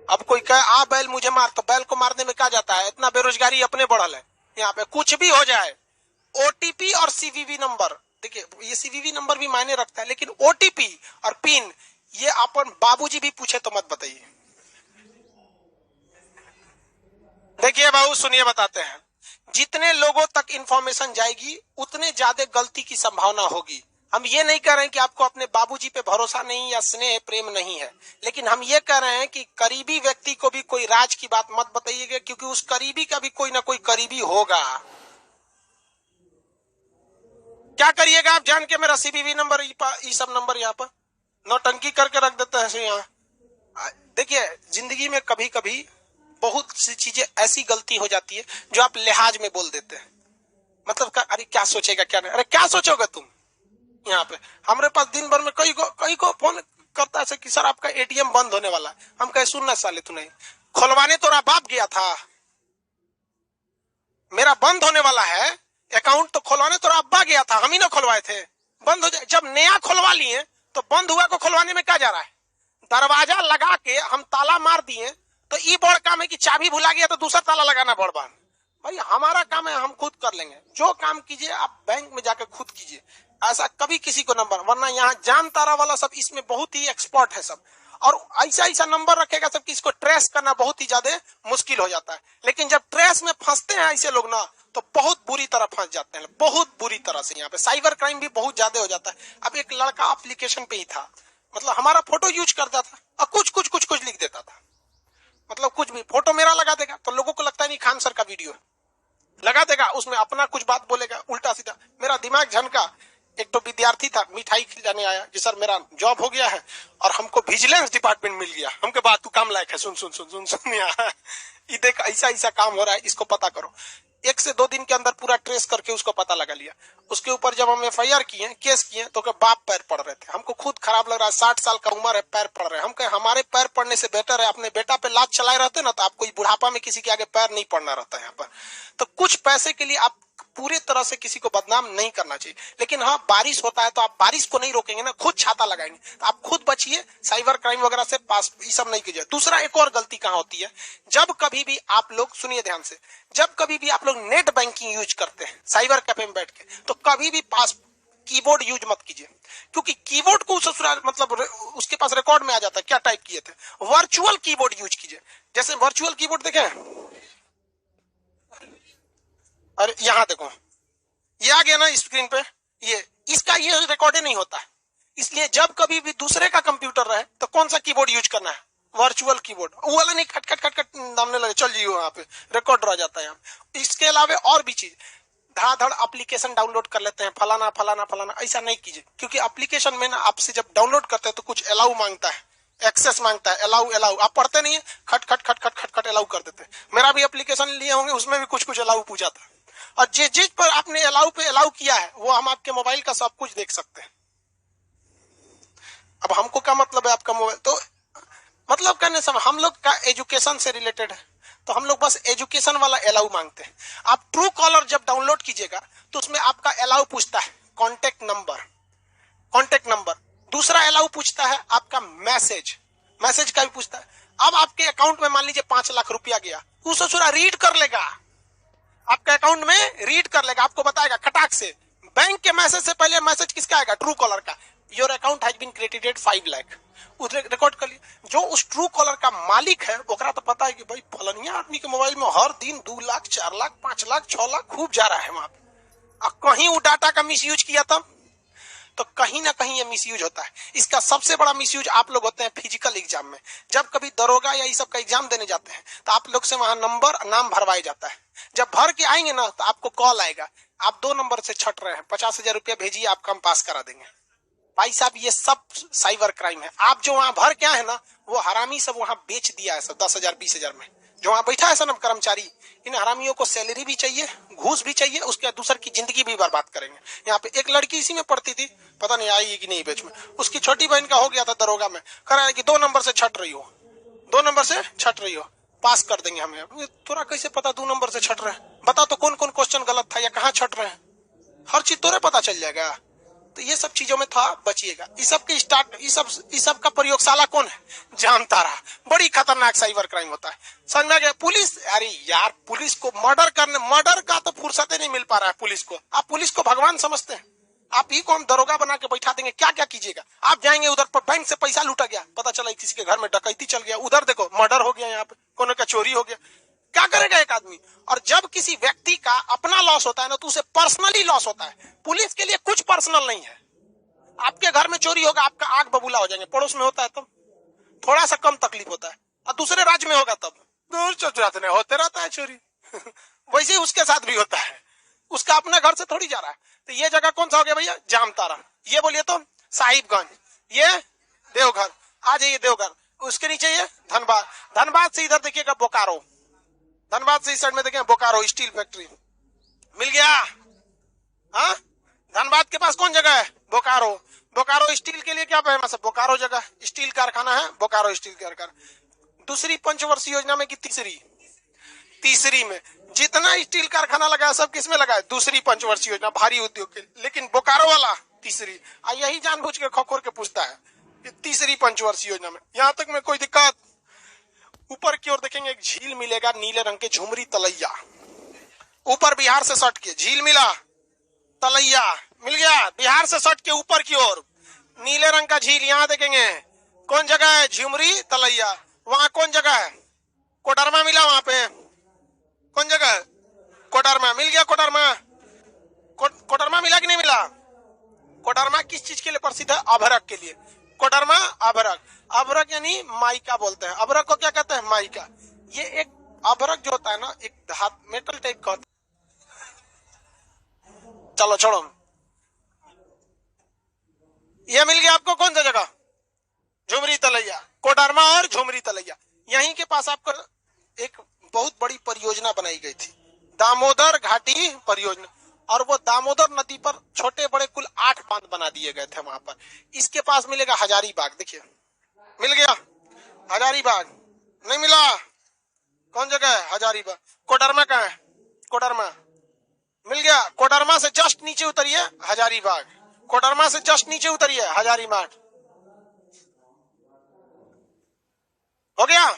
अब कोई कहे आ बैल मुझे मार, तो बैल को मारने में क्या जाता है, इतना बेरोजगारी अपने बढ़ल है। यहाँ पे कुछ भी हो जाए, ओटीपी और सीवीवी नंबर, देखिए ये सीवीवी नंबर भी मायने रखता है, लेकिन ओटीपी और पिन ये अपन बाबूजी भी पूछे तो मत बताइए। देखिए बाबू सुनिए, बताते हैं, जितने लोगों तक इंफॉर्मेशन जाएगी उतने ज्यादा गलती की संभावना होगी। हम ये नहीं कह रहे हैं कि आपको अपने बाबूजी पे भरोसा नहीं या स्नेह प्रेम नहीं है, लेकिन हम ये कह रहे हैं कि करीबी व्यक्ति को भी कोई राज की बात मत बताइएगा, क्योंकि उस करीबी का भी कोई ना कोई करीबी होगा। क्या करिएगा आप जान के मेरा सीवीवी नंबर ये सब नंबर यहाँ पर नौटंकी करके रख देते हैं यहाँ। देखिए जिंदगी में कभी कभी बहुत सी चीजें ऐसी गलती हो जाती है जो आप लिहाज में बोल देते हैं। मतलब अरे क्या सोचेगा क्या नहीं, अरे क्या सोचोगे तुम। यहाँ पे हमारे पास दिन भर में कई को फोन करता है कि सर आपका एटीएम बंद होने वाला है। हम कहे सुनना साले, तू नहीं खुलवाने तो बाप गया था, मेरा बंद होने वाला है अकाउंट, तो खुलवाने तो अब्बा गया था, हम ही ना खुलवाए थे। बंद हो जाए, जब नया खुलवा लिए तो बंद हुआ को खुलवाने में क्या जा रहा है। दरवाजा लगा के हम ताला मार दिए तो ये बड़ काम है कि चाबी भुला गया तो दूसरा ताला लगाना बड़ बात। भाई हमारा काम है, हम खुद कर लेंगे। जो काम कीजिए आप बैंक में जाकर खुद कीजिए, ऐसा कभी किसी को नंबर, वरना यहाँ जान तारा वाला सब इसमें बहुत ही एक्सपर्ट है सब, और ऐसा ऐसा नंबर रखेगा सब कि इसको ट्रेस करना बहुत ही ज्यादा मुश्किल हो जाता है। लेकिन जब ट्रेस में फंसते हैं ऐसे लोग ना, तो बहुत बुरी तरह फंस जाते हैं, बहुत बुरी तरह से। यहाँ पे साइबर क्राइम भी बहुत ज्यादा हो जाता है। अब एक लड़का एप्लीकेशन पे ही था, मतलब हमारा फोटो यूज करता था और कुछ लिख देता था, मतलब कुछ भी फोटो मेरा लगा देगा तो लोगों को लगता है नहीं खान सर का वीडियो है, लगा देगा उसमें अपना कुछ बात बोलेगा उल्टा सीधा। मेरा दिमाग झनका। एक तो विद्यार्थी था, मिठाई खिलाने आया कि सर मेरा जॉब हो गया है और हमको विजिलेंस डिपार्टमेंट मिल गया। हमके बात तू काम लायक है, सुन सुन सुन सुन सुन ये देख ऐसा ऐसा काम हो रहा है, इसको पता करो। 1 से 2 दिन के अंदर पूरा ट्रेस करके उसको पता लगा लिया। उसके ऊपर जब हम एफआईआर किए, केस किए, तो बाप पैर पड़ रहे थे। हमको खुद खराब लग रहा है, 60 साल का उम्र है, पैर पड़ रहे हैं। हम कहे हमारे पैर पड़ने से बेटर है अपने बेटा पे लात चलाए रहते ना, तो आपको बुढ़ापा में किसी के आगे पैर नहीं पड़ना रहता है यहाँ पर। तो कुछ पैसे के लिए आप पूरी तरह से किसी को बदनाम नहीं करना चाहिए। लेकिन हाँ, बारिश होता है तो आप बारिश को नहीं रोकेंगे ना, खुद छाता लगाएंगे। तो आप खुद बचिए, साइबर क्राइम वगैरह से पास ये सब नहीं कीजिए। दूसरा एक और गलती कहाँ होती है, जब कभी भी आप लोग सुनिए ध्यान से, जब कभी भी आप लोग नेट बैंकिंग यूज करते हैं साइबर कैफे में बैठ के, तो कभी भी पास कीबोर्ड यूज मत कीजिए, क्योंकि कीबोर्ड को ससुराल मतलब उसके पास रिकॉर्ड में आ जाता है क्या टाइप किए थे। वर्चुअल कीबोर्ड यूज कीजिए। जैसे वर्चुअल कीबोर्ड देखें, और यहाँ देखो ये आ गया ना स्क्रीन पे, ये इसका ये रिकॉर्ड नहीं होता है। इसलिए जब कभी भी दूसरे का कंप्यूटर रहे तो कौन सा कीबोर्ड यूज करना है, वर्चुअल कीबोर्ड। वो वाला नहीं खट खट खट खट दामने लगे, चल जी वहां पे रिकॉर्ड रह जाता है यहाँ। इसके अलावा और भी चीज, धड़ाधड़ एप्लीकेशन डाउनलोड कर लेते हैं, फलाना फलाना फलाना, ऐसा नहीं कीजिए। क्योंकि एप्लीकेशन में ना आपसे जब डाउनलोड करते हैं तो कुछ अलाउ मांगता है, एक्सेस मांगता है, अलाउ अलाउ। आप पढ़ते नहीं है, खट खट खट खट खट खट अलाउ कर देते हैं। मेरा भी एप्लीकेशन लिए होंगे, उसमें भी कुछ अलाउ पूछा था, और जिस पर आपने अलाउ पे अलाउ किया है वो हम आपके मोबाइल का सब कुछ देख सकते हैं। अब हमको क्या मतलब है आपका मोबाइल, तो मतलब कहने से हम लोग का एजुकेशन से रिलेटेड है। तो हम लोग बस एजुकेशन वाला अलाउ मांगते हैं। आप ट्रू कॉलर जब डाउनलोड कीजिएगा तो उसमें आपका अलाउ पूछता है कॉन्टेक्ट नंबर। दूसरा अलाउ पूछता है आपका मैसेज का भी पूछता है। अब आपके अकाउंट में मान लीजिए 5 लाख रुपया गया, उसे थोड़ा रीड कर लेगा, आपके अकाउंट में रीड कर लेगा, आपको बताएगा खटाक से। बैंक के मैसेज से पहले मैसेज किसका आएगा? ट्रू कॉलर का। Your account has been credited 5 lakh, उसे रिकॉर्ड कर लिया। जो उस ट्रू कॉलर का मालिक है ओकरा तो पता है कि भाई फलनिया आदमी के मोबाइल में हर दिन 2 लाख 4 लाख 5 लाख 6 लाख खूब जा रहा है वहां पे। कहीं वो डाटा का मिस यूज किया था तो कहीं ना कहीं ये मिसयूज होता है। इसका सबसे बड़ा मिसयूज आप लोग होते हैं फिजिकल एग्जाम में। जब कभी दरोगा या ये सब का एग्जाम देने जाते हैं तो आप लोग से वहां नाम भरवाया जाता है। जब भर के आएंगे ना तो आपको कॉल आएगा, आप 2 नंबर से छट रहे हैं, 50,000 रुपया भेजिए, आपका हम पास करा देंगे। भाई साहब ये सब साइबर क्राइम है। आप जो वहां भर के आए हैं ना, वो हरामी सब वहां बेच दिया है सब 10,000 20,000 में। जो वहां बैठा है सब कर्मचारी, इन हरामियों को सैलरी भी चाहिए, घूस भी चाहिए, उसके बाद दूसर की जिंदगी भी बर्बाद करेंगे। यहाँ पे एक लड़की इसी में पढ़ती थी, पता नहीं आई कि नहीं बीच में, उसकी छोटी बहन का हो गया था दरोगा में, कह रहा है कि 2 नंबर से छट रही हो, पास कर देंगे हमें। तोरा कैसे पता 2 नंबर से छट रहे हैं? बता तो कौन कौन क्वेश्चन गलत था या कहाँ छट रहे हैं, हर चीज तोरे पता चल जाएगा। तो ये सब चीजों में था बचिएगा। इस सब का प्रयोगशाला कौन है? जामतारा। बड़ी खतरनाक साइबर क्राइम होता है। समझ में गया? पुलिस, अरे यार पुलिस को मर्डर का तो फुर्सत ही नहीं मिल पा रहा है पुलिस को। आप पुलिस को भगवान समझते हैं? आप ही को हम दरोगा बना के बैठा देंगे, क्या क्या कीजिएगा? आप जाएंगे उधर पर, बैंक से पैसा लूटा गया, पता चला किसी के घर में डकैती चल गया, उधर देखो मर्डर हो गया, यहाँ पे कोनो का चोरी हो गया, क्या करेगा एक आदमी? और जब किसी व्यक्ति का अपना लॉस होता है ना तो उसे पर्सनली लॉस होता है। पुलिस के लिए कुछ पर्सनल नहीं है। आपके घर में चोरी होगा, आपका आग बबूला हो जाएंगे। पड़ोस में होता है तब थोड़ा सा कम तकलीफ होता है, और दूसरे राज्य में होगा तब दूर होते रहता है चोरी। वैसे ही उसके साथ भी होता है, उसका अपने घर से थोड़ी जा रहा है। तो ये जगह कौन सा हो गया भैया? जामतारा। ये बोलिए तो साहिबगंज, ये देवघर, आ जाइए देवघर, उसके नीचे ये धनबाद से इधर देखिएगा बोकारो, धनबाद से इस साइड में देखें बोकारो स्टील फैक्ट्री मिल गया। हाँ, धनबाद के पास कौन जगह है? बोकारो स्टील के लिए क्या फेमस है? बोकारो जगह स्टील कारखाना है, बोकारो स्टील कारखाना। दूसरी पंचवर्षीय योजना में कि तीसरी में जितना स्टील कारखाना लगा है सब किसमें लगा है? दूसरी पंचवर्षीय योजना, भारी उद्योग के। लेकिन बोकारो वाला तीसरी, यही जानबूझ के खखोर के पूछता है कि तीसरी पंचवर्षीय योजना में। यहां तक में कोई दिक्कत? ऊपर की ओर देखेंगे एक झील मिलेगा नीले रंग के, झुमरी तलैया। ऊपर बिहार से सट के झील मिला, तलैया मिल गया। बिहार से सट के ऊपर की ओर नीले रंग का झील, यहाँ देखेंगे कौन जगह है? झुमरी तलैया। वहां कौन जगह है? कोडरमा मिला। वहां पे कौन जगह है? कोडरमा मिल गया। कोडरमा मिला कि नहीं मिला? कोडरमा किस चीज के लिए प्रसिद्ध है? अभरक के लिए। कोडरमा अभरक यानी माइका बोलते हैं। अभरक को क्या कहते हैं? माइका। ये एक अभरक जो होता है ना, एक धातु मेटल टाइप का। चलो छोड़ो, ये मिल गया आपको कौन सा जगह? झुमरी तलैया। कोडरमा और झुमरी तलैया, यहीं के पास आपको एक बहुत बड़ी परियोजना बनाई गई थी, दामोदर घाटी परियोजना। और वो दामोदर नदी पर छोटे बड़े कुल 8 बांध बना दिए गए थे वहां पर। इसके पास मिलेगा हजारीबाग, देखिए मिल गया हजारीबाग। नहीं मिला? कौन जगह है? हजारीबाग। कोडरमा कहाँ है? कोडरमा मिल गया। कोडरमा से जस्ट नीचे उतरिए हजारीबाग, कोडरमा से जस्ट नीचे उतरिए हजारीबाग। हो गया।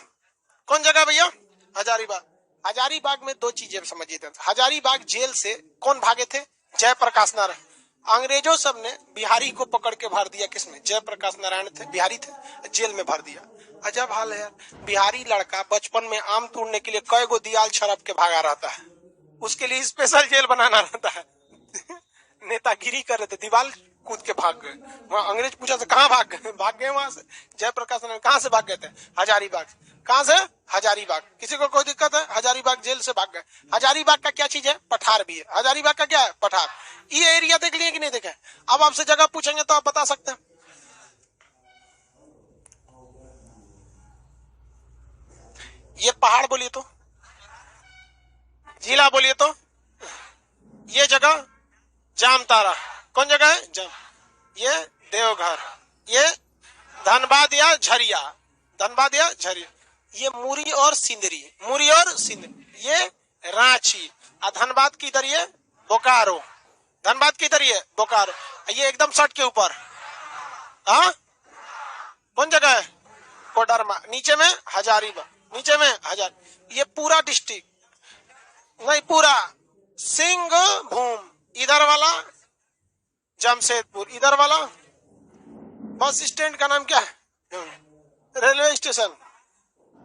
कौन जगह भैया? हजारीबाग। हजारीबाग में 2 चीजें समझिए। हजारीबाग जेल से कौन भागे थे? जयप्रकाश नारायण। अंग्रेजों सब ने बिहारी को पकड़ के भर दिया किसमें? जयप्रकाश नारायण थे, बिहारी थे, जेल में भर दिया। अजब हाल है यार। बिहारी लड़का बचपन में आम तोड़ने के लिए कई गो दियाल छरप के भागा रहता है, उसके लिए स्पेशल जेल बनाना रहता है। नेतागिरी कर रहे थे, दीवार कूद के भाग गए। वहां अंग्रेज पूछा से कहाँ भाग गए वहां से। जयप्रकाश नारायण कहाँ से भाग गए थे? हजारीबाग। कहाँ से? हजारीबाग। किसी को कोई दिक्कत है? हजारीबाग जेल से भाग गए। हजारीबाग का क्या चीज है? पठार भी है। हजारीबाग का क्या है? पठार। ये एरिया देख लिए कि नहीं देखे? अब आपसे जगह पूछेंगे तो आप बता सकते हैं। ये पहाड़ बोलिए तो, जिला बोलिए तो, ये जगह जामतारा। कौन जगह है? ये देवघर, ये धनबाद या झरिया, ये मुरी और सिंदरी, मुरी और सिंदरी, ये रांची। और धनबाद की इधर ये बोकारो, धनबाद की इधर ये बोकारो, ये एकदम सट के ऊपर। हाँ, कौन जगह है? कोडरमा। नीचे में हजारीबाग, नीचे में हजार, ये पूरा डिस्ट्रिक्ट नहीं, पूरा सिंहभूम। इधर वाला जमशेदपुर, इधर वाला बस स्टैंड का नाम क्या है? Railway station.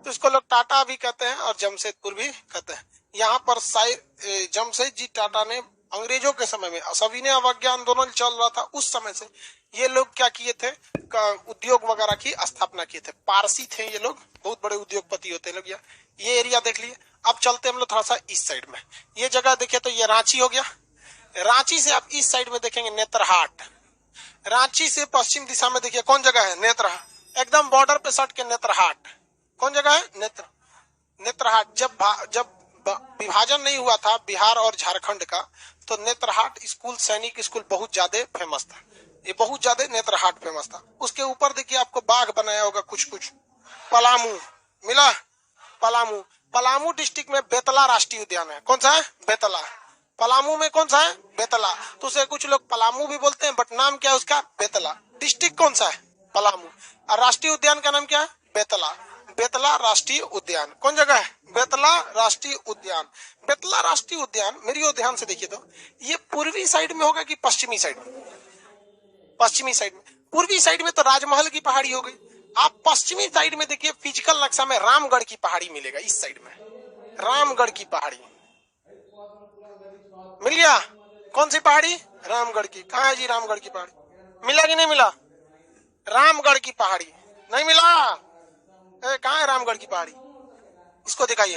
तो इसको लोग टाटा भी कहते हैं और जमशेदपुर भी कहते हैं। यहाँ पर जमशेद जी टाटा ने अंग्रेजों के समय में, सविनय अवज्ञा आंदोलन चल रहा था उस समय से, ये लोग क्या किए थे, उद्योग वगैरह की स्थापना किए थे। पारसी थे ये लोग, बहुत बड़े उद्योगपति होते हैं लोग। ये एरिया देख लिए। अब चलते हम लोग थोड़ा सा इस साइड में। ये जगह देखिए तो ये रांची हो गया। रांची से आप इस साइड में देखेंगे नेत्रहाट। रांची से पश्चिम दिशा में देखिए कौन जगह है? नेत्रहाट। एकदम बॉर्डर पे सट के नेत्रहाट। कौन जगह है? नेत्रहाट। जब विभाजन नहीं हुआ था बिहार और झारखंड का, तो नेत्रहाट स्कूल, सैनिक स्कूल बहुत ज्यादा फेमस था। ये बहुत ज्यादा नेत्रहाट फेमस था। उसके ऊपर देखिए आपको बाघ बनाया होगा कुछ कुछ। पलामू मिला, पलामू। पलामू डिस्ट्रिक्ट में बेतला राष्ट्रीय उद्यान है। कौन सा है? बेतला। पलामू में कौन सा है? बेतला। तो उसे कुछ लोग पलामू भी बोलते हैं, बट नाम क्या है उसका? बेतला। डिस्ट्रिक्ट कौन सा है? पलामू। और राष्ट्रीय उद्यान का नाम क्या है? बेतला। बेतला राष्ट्रीय उद्यान कौन जगह है? बेतला राष्ट्रीय उद्यान। बेतला राष्ट्रीय उद्यान, मेरी ओर ध्यान से देखिए तो, ये पूर्वी साइड में होगा कि पश्चिमी साइड में? पश्चिमी साइड में। पूर्वी साइड में तो राजमहल की पहाड़ी हो गई। आप पश्चिमी साइड में देखिए, फिजिकल नक्शा में रामगढ़ की पहाड़ी मिलेगा। इस साइड में रामगढ़ की पहाड़ी मिल गया। कौन सी पहाड़ी? रामगढ़ की। कहाँ है जी रामगढ़ की पहाड़ी? मिला कि नहीं मिला? रामगढ़ की पहाड़ी नहीं मिला। कहाँ है रामगढ़ की पहाड़ी? इसको दिखाइए।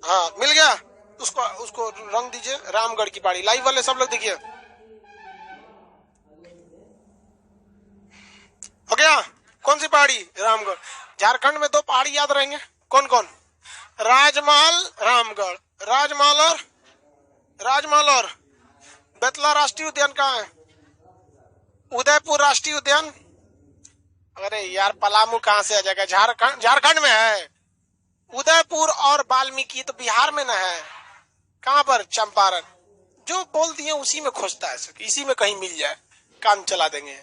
हाँ मिल गया। उसको रंग दीजिए, रामगढ़ की पहाड़ी। लाइव वाले सब लोग देखिए, हो गया। कौन सी पहाड़ी? रामगढ़। झारखंड में दो पहाड़ी याद रहेंगे, कौन कौन? राजमहल, रामगढ़। राजमहल और बेतला राष्ट्रीय उद्यान कहाँ है? उदयपुर राष्ट्रीय उद्यान। अरे यार, पलामू कहाँ से आ जाएगा? झारखंड में है। उदयपुर और वाल्मीकि तो बिहार में न है। कहाँ पर? चंपारण। जो बोल दिए उसी में खोजता है, इसी में कहीं मिल जाए काम चला देंगे।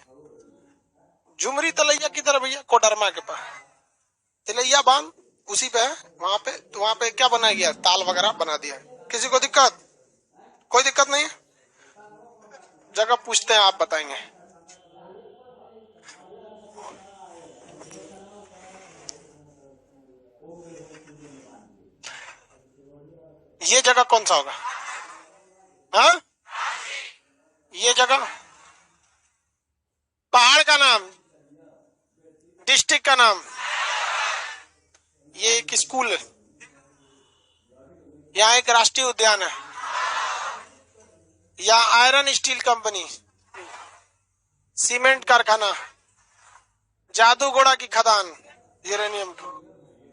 झुमरी तलैया किधर भैया? कोडरमा के पास तलैया बांध, उसी पे है। वहां पे क्या बनाया गया? ताल वगैरह बना दिया। किसी को दिक्कत? कोई दिक्कत नहीं है। जगह पूछते हैं, आप बताएंगे। ये जगह कौन सा होगा? हाँ, ये जगह, पहाड़ का नाम, डिस्ट्रिक्ट का नाम, ये एक स्कूल है, यहाँ एक राष्ट्रीय उद्यान है, या आयरन स्टील कंपनी, सीमेंट कारखाना, जादूगोड़ा की खदान यूरेनियम की,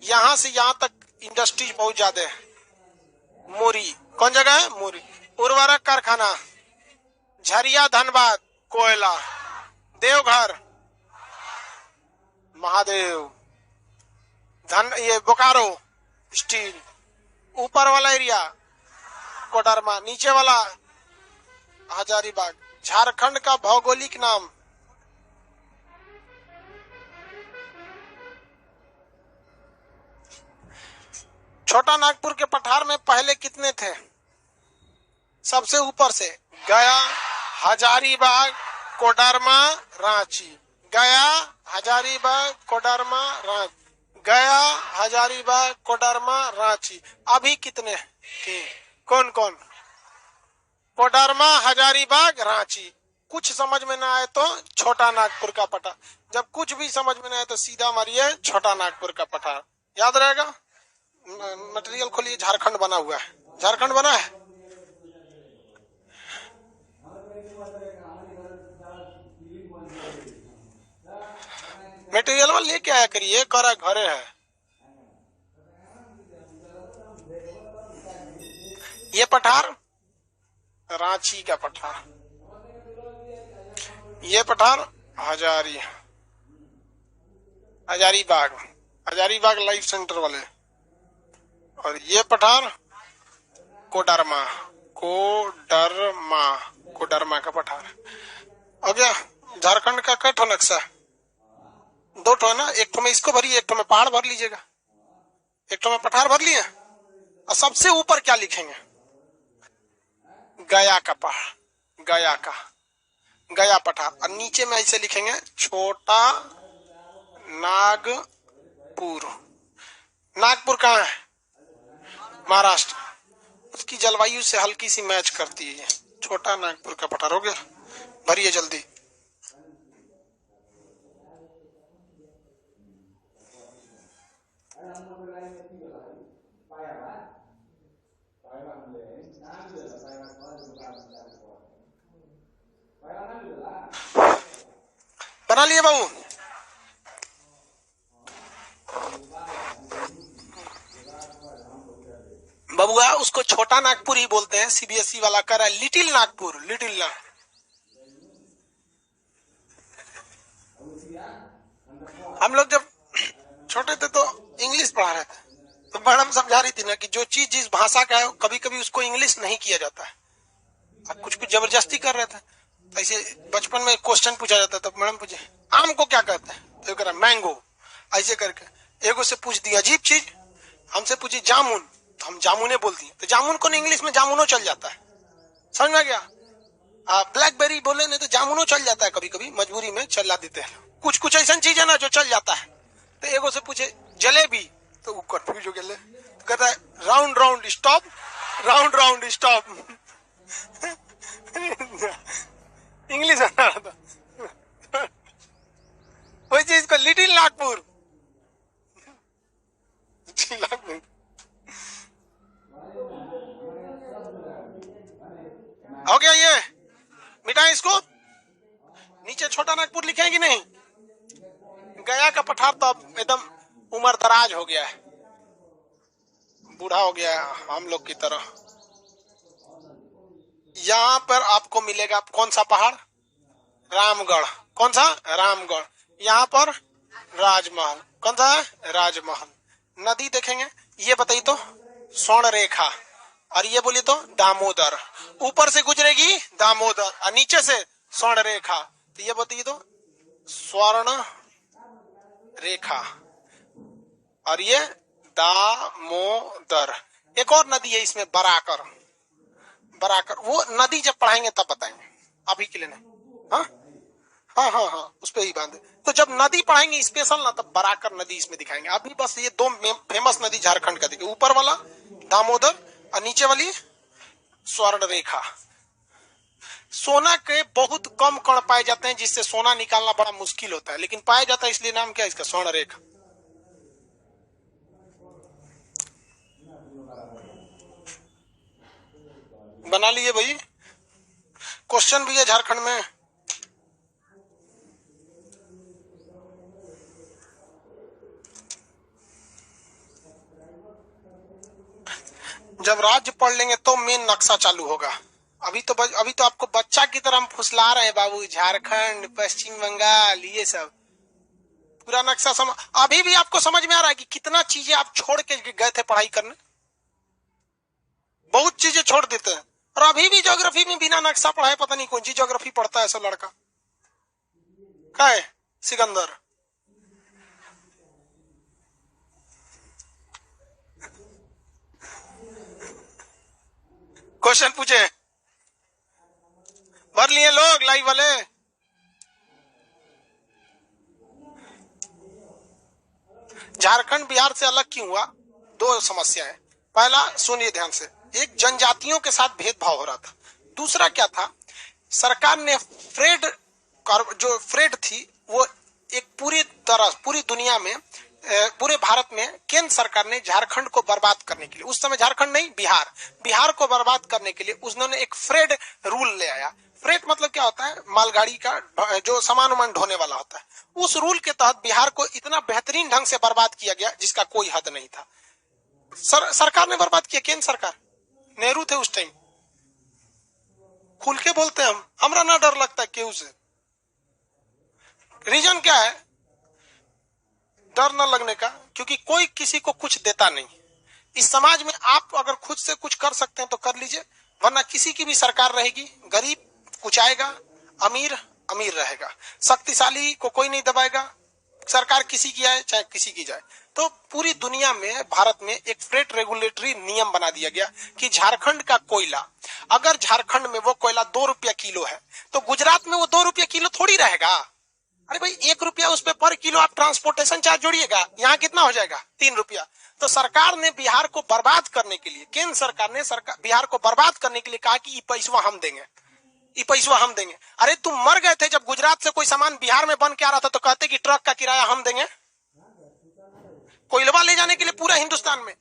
यहाँ से यहाँ तक इंडस्ट्रीज बहुत ज्यादा है। मुरी, कौन जगह है? मुरी। उर्वरक कारखाना, झरिया धनबाद कोयला, देवघर महादेव, ये बोकारो स्टील। ऊपर वाला एरिया कोडरमा, नीचे वाला हजारीबाग। झारखंड का भौगोलिक नाम, छोटा नागपुर के पठार में पहले कितने थे? सबसे ऊपर से गया, हजारीबाग, कोडरमा, रांची। गया, हजारीबाग, कोडरमा, रांची। गया, हजारीबाग, कोडरमा, रांची। अभी कितने थे? कौन कौन? कोडरमा, हजारीबाग, रांची। कुछ समझ में ना आए तो छोटा नागपुर का पठार। जब कुछ भी समझ में ना आए तो सीधा मारिए छोटा नागपुर का पठार, याद रहेगा। मटेरियल खोलिए, झारखंड बना हुआ है। झारखंड बना है। मटेरियल लेके आया करिए, करा घरे है। ये पठार रांची का पठार, ये पठार हजारीबाग। हजारीबाग लाइफ सेंटर वाले। और ये पठार कोडरमा, कोडरमा, कोडरमा का पठार हो गया। झारखंड का कई ठो नक्शा? दो ठो है ना, एक ठो में इसको भरिए, एक ठो में पहाड़ भर लीजिएगा। एक ठो में पठार भर लिए और सबसे ऊपर क्या लिखेंगे? गया का पहाड़, गया का, गया पठार। और नीचे में ऐसे लिखेंगे छोटा नागपुर। नागपुर कहाँ है? महाराष्ट्र। उसकी जलवायु से हल्की सी मैच करती है ये। छोटा नागपुर का पठार हो गया, भरिए जल्दी। बना लिए बाबू? बबुआ उसको छोटा नागपुर ही बोलते हैं, सीबीएसई वाला कर रहा है लिटिल नागपुर, लिटिल ना। हम लोग जब छोटे थे तो इंग्लिश पढ़ा रहे थे, तो मैडम समझा रही थी ना कि जो चीज जिस भाषा का है कभी कभी उसको इंग्लिश नहीं किया जाता है। अब कुछ कुछ जबरदस्ती कर रहे थे, तो ऐसे बचपन में क्वेश्चन पूछा जाता था, तो मैडम पूछे आम को क्या कहते हैं, तो कह रहा मैंगो। ऐसे करके एगो से पूछ दिया अजीब चीज, हमसे पूछी जामुन, तो हम जामुने बोल दिए, तो जामुन को इंग्लिश में जामुनो चल जाता है। समझ में गया? ब्लैकबेरी बोले नहीं तो जामुनो चल जाता है, कभी कभी मजबूरी में चला देते हैं। कुछ कुछ ऐसा चीज है ना जो चल जाता है। तो एगो से पूछे जलेबी, तो वो कंफ्यूज हो गया, तो कहता है round round stop, round round stop. English आना था। वही चीज को लिटिल नागपुर, नागपुर। हो गया ये, मिटाएं इसको। नीचे छोटा नागपुर लिखेंगे नहीं? गया का पठार तो अब एकदम उम्र दराज हो गया है, बूढ़ा हो गया है हम लोग की तरह। यहाँ पर आपको मिलेगा कौन सा पहाड़? रामगढ़। कौन सा? रामगढ़। यहाँ पर राजमहल। कौन सा है? राजमहल। नदी देखेंगे, ये बताइए तो स्वर्ण रेखा, और ये बोलिए तो दामोदर। ऊपर से गुजरेगी दामोदर और नीचे से स्वर्ण रेखा, तो ये बताइए तो स्वर्ण रेखा, और ये दामोदर। एक और नदी है इसमें बराकर, बराकर। वो नदी जब पढ़ाएंगे तब बताएंगे, अभी के लिए नहीं। हाँ हाँ हाँ हाँ, उस पर ही बांधे। तो जब नदी पढ़ाएंगे स्पेशल ना, तब बराकर नदी इसमें दिखाएंगे। अभी बस ये दो फेमस नदी झारखंड का दिखे, ऊपर वाला दामोदर और नीचे वाली स्वर्ण रेखा। सोना के बहुत कम कण पाए जाते हैं, जिससे सोना निकालना बड़ा मुश्किल होता है, लेकिन पाया जाता है, इसलिए नाम क्या है इसका? स्वर्ण रेखा। बना लिए भाई? क्वेश्चन भी है झारखंड में। जब राज्य पढ़ लेंगे तो मेन नक्शा चालू होगा। अभी तो आपको बच्चा की तरह हम फुसला रहे हैं बाबू, झारखंड, पश्चिम बंगाल, ये सब पूरा नक्शा अभी भी आपको समझ में आ रहा है कि कितना चीजें आप छोड़ के गए थे पढ़ाई करने? बहुत चीजें छोड़ देते हैं, और अभी भी ज्योग्राफी में बिना नक्शा पढ़ाए पता नहीं कौन सी ज्योग्राफी पढ़ता है सब लड़का। क्या है सिकंदर? क्वेश्चन पूछे, भर लिए लोग लाइव वाले? झारखंड बिहार से अलग क्यों हुआ? दो समस्या है। पहला, सुनिए ध्यान से, एक जनजातियों के साथ भेदभाव हो रहा था। दूसरा क्या था, सरकार ने जो फ्रेड थी वो एक पूरी दुनिया में, पूरे भारत में केंद्र सरकार ने झारखंड को बर्बाद करने के लिए, उस समय झारखंड नहीं बिहार को बर्बाद करने के लिए उन्होंने एक फ्रेड रूल ले आया। फ्रेट मतलब क्या होता है? मालगाड़ी का जो सामान ढोने वाला होता है। उस रूल के तहत बिहार को इतना बेहतरीन ढंग से बर्बाद किया गया जिसका कोई हद नहीं था। सरकार ने बर्बाद किया, केंद्र सरकार, नेहरू थे उस टाइम। खुल के बोलते हैं हम, हमरा ना डर लगता है केहू से। रीजन क्या है? डर न लगने का, क्योंकि कोई किसी को कुछ देता नहीं। इस समाज में आप अगर खुद से कुछ कर सकते हैं तो कर लीजिए, वरना किसी की भी सरकार रहेगी, गरीब कुचाएगा, अमीर अमीर रहेगा, शक्तिशाली को कोई नहीं दबाएगा, सरकार किसी की आए चाहे किसी की जाए। तो पूरी दुनिया में, भारत में एक फ्रेट रेगुलेटरी नियम बना दिया गया कि झारखंड का कोयला, अगर झारखंड में वो कोयला 2 रुपया किलो है तो गुजरात में वो 2 रुपया किलो थोड़ी रहेगा। अरे भाई 1 रुपया उस पे पर किलो आप ट्रांसपोर्टेशन चार्ज जोड़िएगा, यहाँ कितना हो जाएगा? 3 रुपया। तो सरकार ने बिहार को बर्बाद करने के लिए, केंद्र सरकार ने बिहार को बर्बाद करने के लिए कहा कि ये पैसा हम देंगे, ये पैसा हम देंगे। अरे तुम मर गए थे जब गुजरात से कोई सामान बिहार में बन के आ रहा था तो कहते कि ट्रक का किराया हम देंगे, कोयला ले जाने के लिए पूरा हिंदुस्तान में।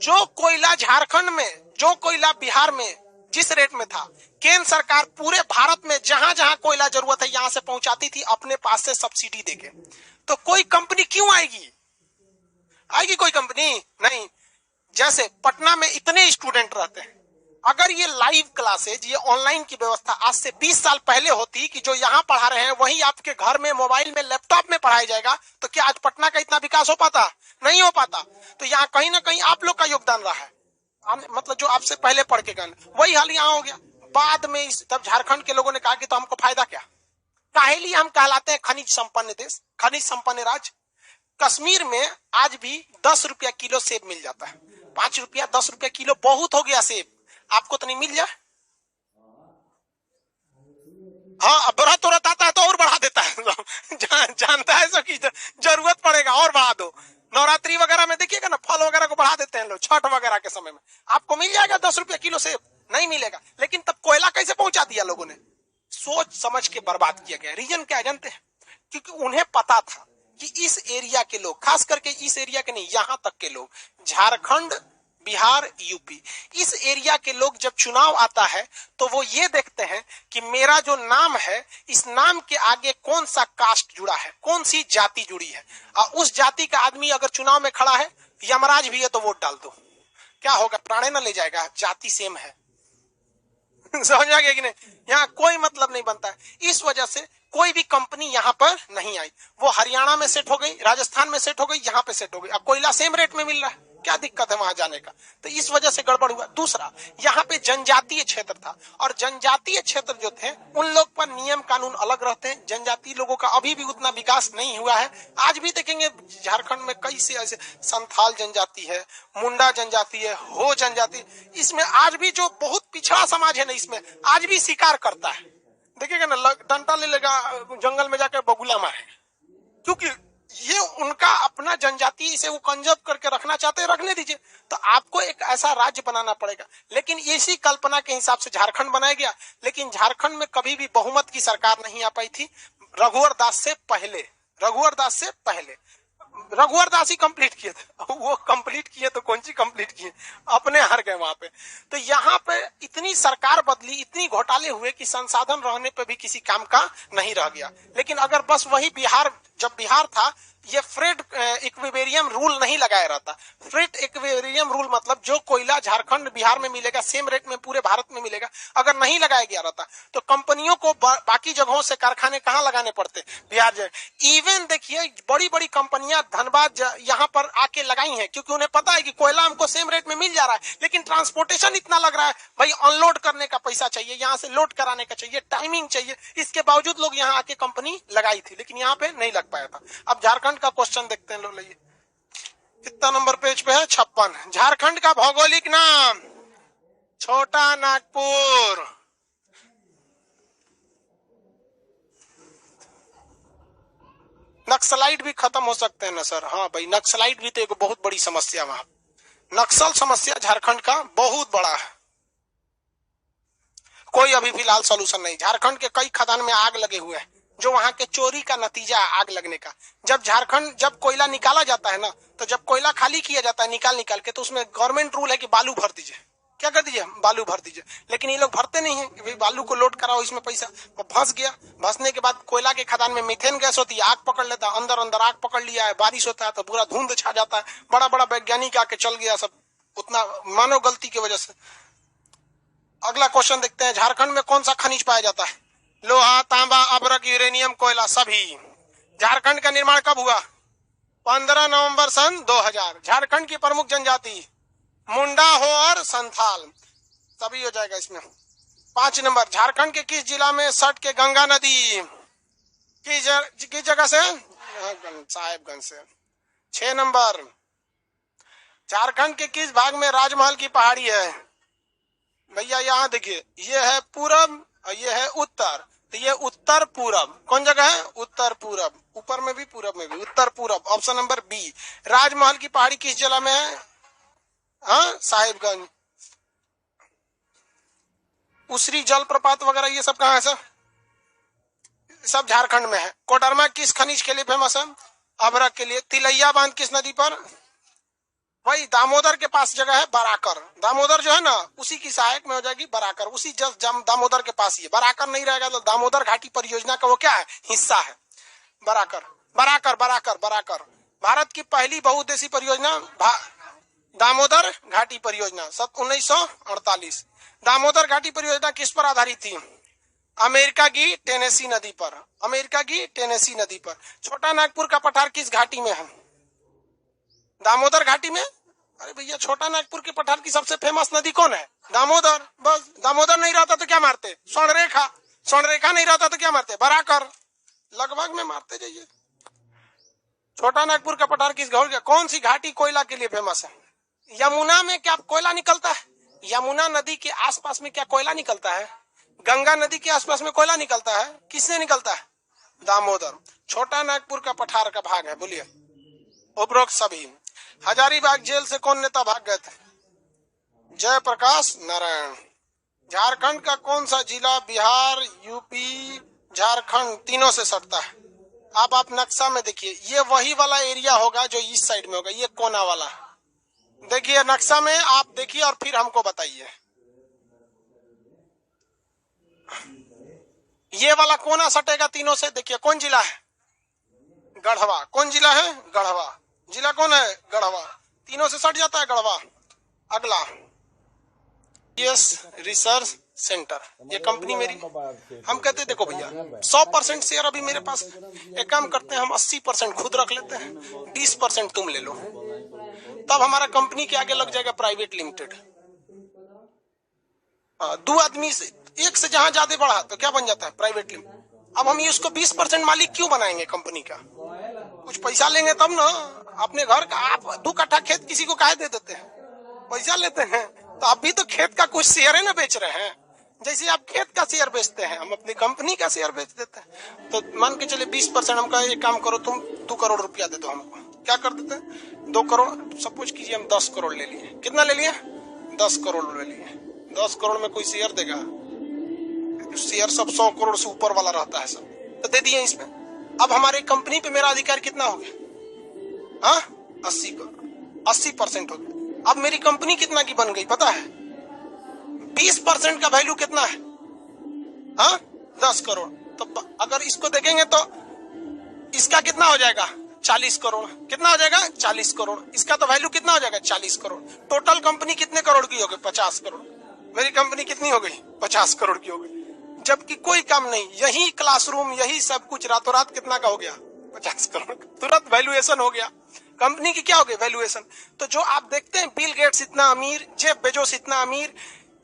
जो कोयला झारखंड में, जो कोयला बिहार में जिस रेट में था, केंद्र सरकार पूरे भारत में जहां जहां कोयला जरूरत है यहां से पहुंचाती थी अपने पास से सब्सिडी देके। तो कोई कंपनी क्यों आएगी? आएगी कोई कंपनी? नहीं। जैसे पटना में इतने स्टूडेंट रहते हैं, अगर ये लाइव क्लासेज, ये ऑनलाइन की व्यवस्था आज से 20 साल पहले होती कि जो यहाँ पढ़ा रहे हैं वही आपके घर में, मोबाइल में, लैपटॉप में पढ़ाया जाएगा, तो क्या आज पटना का इतना विकास हो पाता? नहीं हो पाता। तो यहाँ कहीं ना कहीं आप लोग का योगदान रहा है, मतलब जो आपसे पहले पढ़ के गए, वही हाल यहाँ हो गया। बाद में तब झारखंड के लोगों ने कहा कि तो हमको फायदा क्या? काहे लिए हम कहलाते हैं खनिज संपन्न देश, खनिज संपन्न राज्य। कश्मीर में आज भी 10 रुपया किलो सेब मिल जाता है। 5 रुपया 10 रुपया किलो बहुत हो गया सेब, आपको तो नहीं मिल जाए? हाँ, अब बढ़ा तो आता है तो और बढ़ा देता है जानता है सो कि जरूरत पड़ेगा और बढ़ा दो। नवरात्रि वगैरह में देखिएगा ना, फल वगैरह को बढ़ा देते हैं लोग, छठ वगैरह के समय में। आपको मिल जाएगा 10 रुपया किलो सेब? नहीं मिलेगा। लेकिन तब कोयला कैसे पहुंचा दिया लोगों ने? सोच समझ के बर्बाद किया गया। रीजन क्या जानते हैं? क्योंकि उन्हें पता था कि इस एरिया के लोग, खास करके इस एरिया के नहीं, यहां तक के लोग, झारखंड, बिहार, यूपी, इस एरिया के लोग जब चुनाव आता है तो वो ये देखते हैं कि मेरा जो नाम है, इस नाम के आगे कौन सा कास्ट जुड़ा है, कौन सी जाति जुड़ी है। और उस जाति का आदमी अगर चुनाव में खड़ा है, यमराज भी है तो वोट डाल दो, क्या होगा? प्राणे न ले जाएगा, जाति सेम है। समझ आ गया कि नहीं? यहाँ कोई मतलब नहीं बनता है। इस वजह से कोई भी कंपनी यहाँ पर नहीं आई। वो हरियाणा में सेट हो गई, राजस्थान में सेट हो गई, यहाँ पे सेट हो गई। अब कोयला सेम रेट में मिल रहा है, क्या दिक्कत है वहां जाने का? तो इस वजह से गड़बड़ हुआ। दूसरा, यहाँ पे जनजातीय क्षेत्र था, और जनजातीय क्षेत्र जो थे उन लोग पर नियम कानून अलग रहते हैं। जनजातीय लोगों का अभी भी उतना विकास नहीं हुआ है। आज भी देखेंगे झारखंड में कई से ऐसे संथाल जनजाति है, मुंडा जनजाति है, हो जनजाति, इसमें आज भी जो बहुत पिछड़ा समाज है ना, इसमें आज भी शिकार करता है। देखिएगा ना, डंडा ले लेगा, जंगल में जाकर बगुला मारे, क्योंकि ये उनका अपना जनजाति, इसे वो कंजर्व करके रखना चाहते हैं, रखने दीजिए। तो आपको एक ऐसा राज्य बनाना पड़ेगा। लेकिन इसी कल्पना के हिसाब से झारखंड बनाया गया, लेकिन झारखंड में कभी भी बहुमत की सरकार नहीं आ पाई थी। रघुवर दास से पहले, रघुवर दास से पहले रघुवर दास ही कंप्लीट किए थे। वो कंप्लीट किए तो कौन सी कंप्लीट किए, अपने हार गए वहां पे। तो यहाँ पे इतनी सरकार बदली, इतनी घोटाले हुए कि संसाधन रहने पे भी किसी काम का नहीं रह गया। लेकिन अगर बस वही बिहार, जब बिहार था, ये फ्रेट इक्विवेरियम रूल नहीं लगाया रहता। फ्रेट इक्विवेरियम रूल मतलब जो कोयला झारखंड बिहार में मिलेगा सेम रेट में पूरे भारत में मिलेगा, अगर नहीं लगाया गया रहता तो कंपनियों को बाकी जगहों से कारखाने कहाँ लगाने पड़ते, बिहार जाए। इवन देखिए बड़ी बड़ी कंपनियां धनबाद यहाँ पर आके लगाई हैं, क्योंकि उन्हें पता है कि कोयला हमको सेम रेट में मिल जा रहा है, लेकिन ट्रांसपोर्टेशन इतना लग रहा है, भाई अनलोड करने का पैसा चाहिए, यहाँ से लोड कराने का चाहिए, टाइमिंग चाहिए। इसके बावजूद लोग यहाँ आके कंपनी लगाई थी, लेकिन यहाँ पे नहीं लग पाया था। अब झारखंड का क्वेश्चन देखते हैं, लो लाइए, कितना नंबर पेज पे है? 56। झारखंड का भौगोलिक नाम, छोटा नागपुर। नक्सलाइट भी खत्म हो सकते हैं ना सर? हाँ भाई, नक्सलाइट भी तो एक बहुत बड़ी समस्या, वहां नक्सल समस्या झारखंड का बहुत बड़ा है। कोई अभी फिलहाल सोल्यूशन नहीं। झारखंड के कई खदान में आग लगे हुए हैं, जो वहां के चोरी का नतीजा आग लगने का। जब कोयला निकाला जाता है ना, तो जब कोयला खाली किया जाता है निकाल के, तो उसमें गवर्नमेंट रूल है कि बालू भर दीजिए। क्या कर दीजिए? बालू भर दीजिए। लेकिन ये लोग भरते नहीं है कि भाई बालू को लोड कराओ, इसमें पैसा। वो फंस गया। फंसने के बाद कोयला के खदान में मीथेन गैस होती है, आग पकड़ लेता है, अंदर अंदर आग पकड़ लिया है, बारिश होता है तो पूरा धुंध छा जाता है। बड़ा बड़ा वैज्ञानिक आके चल गया सब, उतना मानव गलती की वजह से। अगला क्वेश्चन देखते हैं, झारखंड में कौन सा खनिज पाया जाता है? लोहा, तांबा, अभ्रक, यूरेनियम, कोयला, सभी। झारखंड का निर्माण कब हुआ? 15 नवंबर सन 2000। झारखंड की प्रमुख जनजाति मुंडा हो और संथाल, तभी हो जाएगा इसमें। 5 नंबर, झारखंड के किस जिला में सट के गंगा नदी किस जगह से? साहेबगंज से। 6 नंबर, झारखंड के किस भाग में राजमहल की पहाड़ी है? भैया यहाँ देखिए, ये है पूरब और ये है उत्तर, तो ये उत्तर पूरब। कौन जगह है? उत्तर पूरब। ऊपर में भी पूरब में भी उत्तर पूरब। Option number B. राजमहल की पहाड़ी किस जिला में है? हाँ, साहिबगंज। उसरी जलप्रपात वगैरह ये सब कहाँ है सर? सब झारखंड में है। कोडरमा किस खनिज के लिए फेमस है? अभ्रक के लिए। तिलैया बांध किस नदी पर? वही दामोदर के पास जगह है, बराकर। दामोदर जो है ना, उसी की सहायक में हो जाएगी बराकर, उसी जस्ट दामोदर के पास ही है। बराकर नहीं रहेगा तो दामोदर घाटी परियोजना का वो क्या है? हिस्सा है बराकर। बराकर बराकर बराकर भारत की पहली बहुउद्देशीय परियोजना दामोदर घाटी परियोजना 1948। दामोदर घाटी परियोजना किस पर आधारित थी? अमेरिका की टेनेसी नदी पर। अमेरिका की टेनेसी नदी पर। छोटा नागपुर का पठार किस घाटी में है? दामोदर घाटी में। अरे भैया, छोटा नागपुर के पठार की सबसे फेमस नदी कौन है? दामोदर। बस दामोदर नहीं रहता तो क्या मारते? स्वर्णरेखा। स्वर्णरेखा नहीं रहता तो क्या मारते? बराकर। लगभग में मारते जाइए। छोटा नागपुर का पठार किस घाटी? कौन सी घाटी कोयला के लिए फेमस है? यमुना में क्या कोयला निकलता है? यमुना नदी के आसपास में क्या कोयला निकलता है? गंगा नदी के आसपास में कोयला निकलता है। किससे निकलता है? दामोदर। छोटा नागपुर का पठार का भाग है, बोलिए। उपरोक्त सभी। हजारीबाग जेल से कौन नेता भाग गए थे? जयप्रकाश नारायण। झारखंड का कौन सा जिला बिहार, यूपी, झारखंड तीनों से सटता है? अब आप नक्शा में देखिए, ये वही वाला एरिया होगा जो इस साइड में होगा, ये कोना वाला। देखिए नक्शा में, आप देखिए और फिर हमको बताइए। ये वाला कोना सटेगा तीनों से। देखिए कौन जिला है? गढ़वा। कौन जिला है? गढ़वा। जिला कौन है? गढ़वा। तीनों से सट जाता है गढ़वा। अगला, यस रिसर्च सेंटर, ये कंपनी मेरी। हम कहते देखो भैया, 100% शेयर अभी मेरे पास। एक काम करते हैं, हम 80% खुद रख लेते हैं, 20% तुम ले लो, तब हमारा कंपनी के आगे लग जाएगा प्राइवेट लिमिटेड। 2 आदमी से, एक से जहां ज्यादा बढ़ा तो क्या बन जाता है? Private limited. अब हम इसको 20% मालिक क्यों बनाएंगे कंपनी का? कुछ पैसा लेंगे तब ना। अपने घर का आप 2 कट्ठा खेत किसी को काहे दे देते हैं? पैसा लेते हैं तो आप भी तो खेत का कुछ शेयर है ना बेच रहे हैं। जैसे आप खेत का शेयर बेचते हैं, हम अपनी कंपनी का शेयर बेच देते हैं। तो मान के चले 20%। हम कहा एक काम करो, तुम 2 करोड़ रुपया दे दो हमको। क्या कर देते हैं? 2 करोड़। सपोज कीजिए हम 10 करोड़ ले लिए। कितना ले लिए? 10 करोड़ ले लिए। 10 करोड़ में कोई शेयर देगा? शेयर सब 100 करोड़ से ऊपर वाला रहता है सब, तो दे दिए इसमें। अब हमारे कंपनी पे मेरा अधिकार कितना हो गया? हाँ, 80% हो गया। अब मेरी कंपनी कितना की बन गई पता है? 20% का वैल्यू कितना है? हाँ, 10 करोड़। तो अगर इसको देखेंगे तो इसका कितना हो जाएगा? 40 करोड़। कितना हो जाएगा? 40 करोड़। इसका तो वैल्यू कितना हो जाएगा? 40 करोड़। टोटल कंपनी कितने करोड़ की हो गई? 50 करोड़। मेरी कंपनी कितनी हो गई? 50 करोड़ की हो गई। जबकि कोई काम नहीं, यही क्लासरूम, यही सब कुछ रातों रात कितना का हो गया? 50 करोड़। तुरंत वैल्यूएशन हो गया कंपनी की। क्या हो गई? वैल्यूएशन। तो जो आप देखते हैं बिल गेट्स इतना अमीर, जेफ बेजोस इतना अमीर,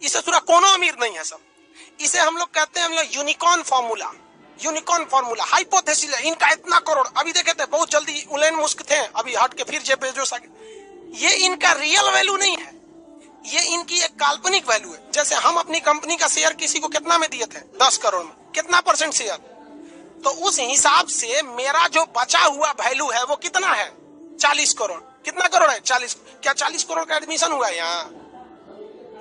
इसे पूरा कोनो अमीर नहीं है सब। इसे हम लोग कहते हैं, हम लोग unicorn formula. Unicorn formula hypothesis है, इनका इतना करोड़। अभी देखे थे बहुत जल्दी इलोन मस्क थे, अभी हट के फिर जेफ बेजोस आ गए। ये इनका रियल वैल्यू नहीं है, ये इनकी एक काल्पनिक वैल्यू है। जैसे हम अपनी कंपनी का शेयर किसी को कितना में दिए थे? 10 करोड़ में। कितना % शेयर? तो उस हिसाब से मेरा जो बचा हुआ वैल्यू है वो कितना है? 40 करोड़। कितना करोड़ है? 40। क्या 40 करोड़ का एडमिशन हुआ है यहाँ?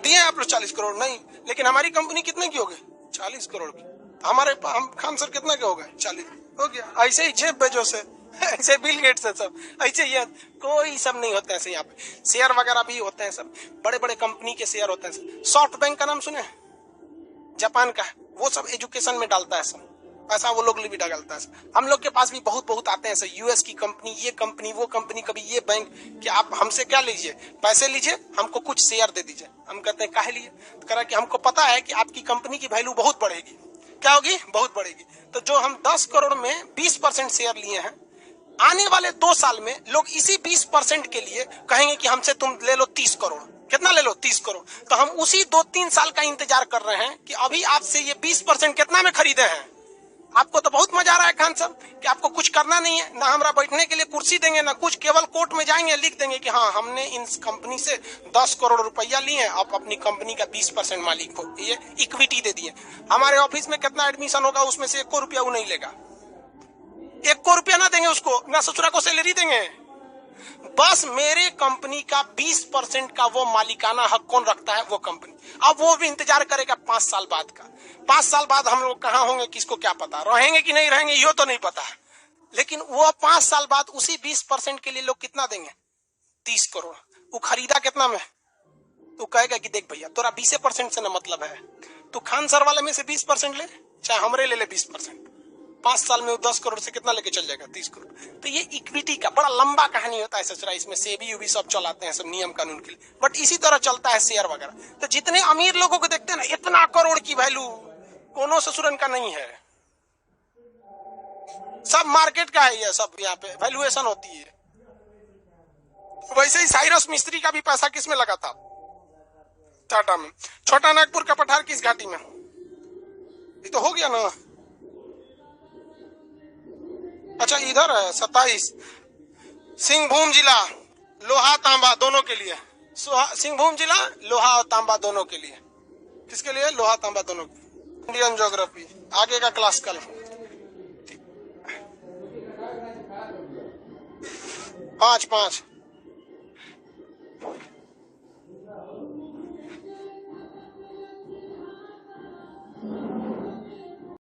दिए आप लोग 40 करोड़? नहीं। लेकिन हमारी कंपनी कितने की हो गई? 40 करोड़ की। हमारे हम खान सर कितना के हो गए? 40 हो गया। ऐसे ही जेफ बेजोस है, ऐसे बिल गेट्स है सब, ऐसे ये कोई सब नहीं होते हैं यहाँ पे। शेयर वगैरह भी होते हैं सब, बड़े बड़े कंपनी के शेयर होते हैं। सॉफ्ट बैंक का नाम सुने? जापान का, वो सब एजुकेशन में डालता है सब पैसा, वो लोग भी डालता है। हम लोग के पास भी बहुत आते हैं सर, यूएस की कंपनी, ये कंपनी, वो कंपनी, कभी ये बैंक, कि आप हमसे क्या लीजिए? पैसे लीजिए, हमको कुछ शेयर दे दीजिए। हम कहते हैं काहे लिए? तो कह रहा है कि हमको पता है कि आपकी कंपनी की वैल्यू बहुत बढ़ेगी। क्या होगी? बहुत बढ़ेगी। तो जो हम 10 करोड़ में 20% शेयर लिए हैं, आने वाले 2 साल में लोग इसी 20% के लिए कहेंगे कि हमसे तुम ले लो 30 करोड़। कितना ले लो? 30 करोड़। तो हम उसी 2-3 साल का इंतजार कर रहे हैं कि अभी आपसे ये 20% कितना में खरीदे हैं। आपको तो बहुत मजा आ रहा है खान साहब कि आपको कुछ करना नहीं है, ना हमरा बैठने के लिए कुर्सी देंगे ना कुछ, केवल कोर्ट में जाएंगे लिख देंगे कि हाँ हमने इन कंपनी से 10 करोड़ रुपया लिए हैं, आप अपनी कंपनी का 20% मालिक हो, ये इक्विटी दे दिए। हमारे ऑफिस में कितना एडमिशन होगा उसमें से 1 रुपया वो नहीं लेगा, 1 रुपया ना देंगे उसको, ना ससुरा को सैलरी देंगे। बस मेरे कंपनी का 20% का वो मालिकाना हक कौन रखता है? वो कंपनी। अब वो भी इंतजार करेगा 5 साल बाद का। 5 साल बाद हम लोग कहां होंगे किसको क्या पता, रहेंगे कि नहीं रहेंगे ये तो नहीं पता, लेकिन वो 5 साल बाद उसी 20% के लिए लोग कितना देंगे? 30 करोड़। वो खरीदा कितना में? तो कहेगा कि देख भैया तोरा 20% से ना मतलब है, तू खान सर वाले में से 20% ले, चाहे हमरे ले ले 20%, 5 साल में वो 10 करोड़ से कितना लेके चल जाएगा? 30 करोड़। तो ये इक्विटी का बड़ा लंबा कहानी होता है ससुरा, इसमें सेबी उबी सब चलाते हैं सब नियम कानून के लिए, बट इसी तरह चलता है शेयर वगैरह। तो जितने अमीर लोगों को देखते हैं ना, इतना करोड़ की वैल्यू कोनो ससुरन का नहीं है, सब मार्केट का है, ये सब यहाँ पे वैल्यूएशन होती है। वैसे ही साइरस मिस्त्री का भी पैसा किस में लगा था? टाटा में। छोटा नागपुर का पठार किस घाटी में? ये तो हो गया ना। अच्छा इधर है 27 सिंहभूम जिला, लोहा तांबा दोनों के लिए। सिंहभूम जिला लोहा और तांबा दोनों के लिए। किसके लिए? लोहा तांबा दोनों के। इंडियन ज्योग्राफी आगे का क्लास कल 5-5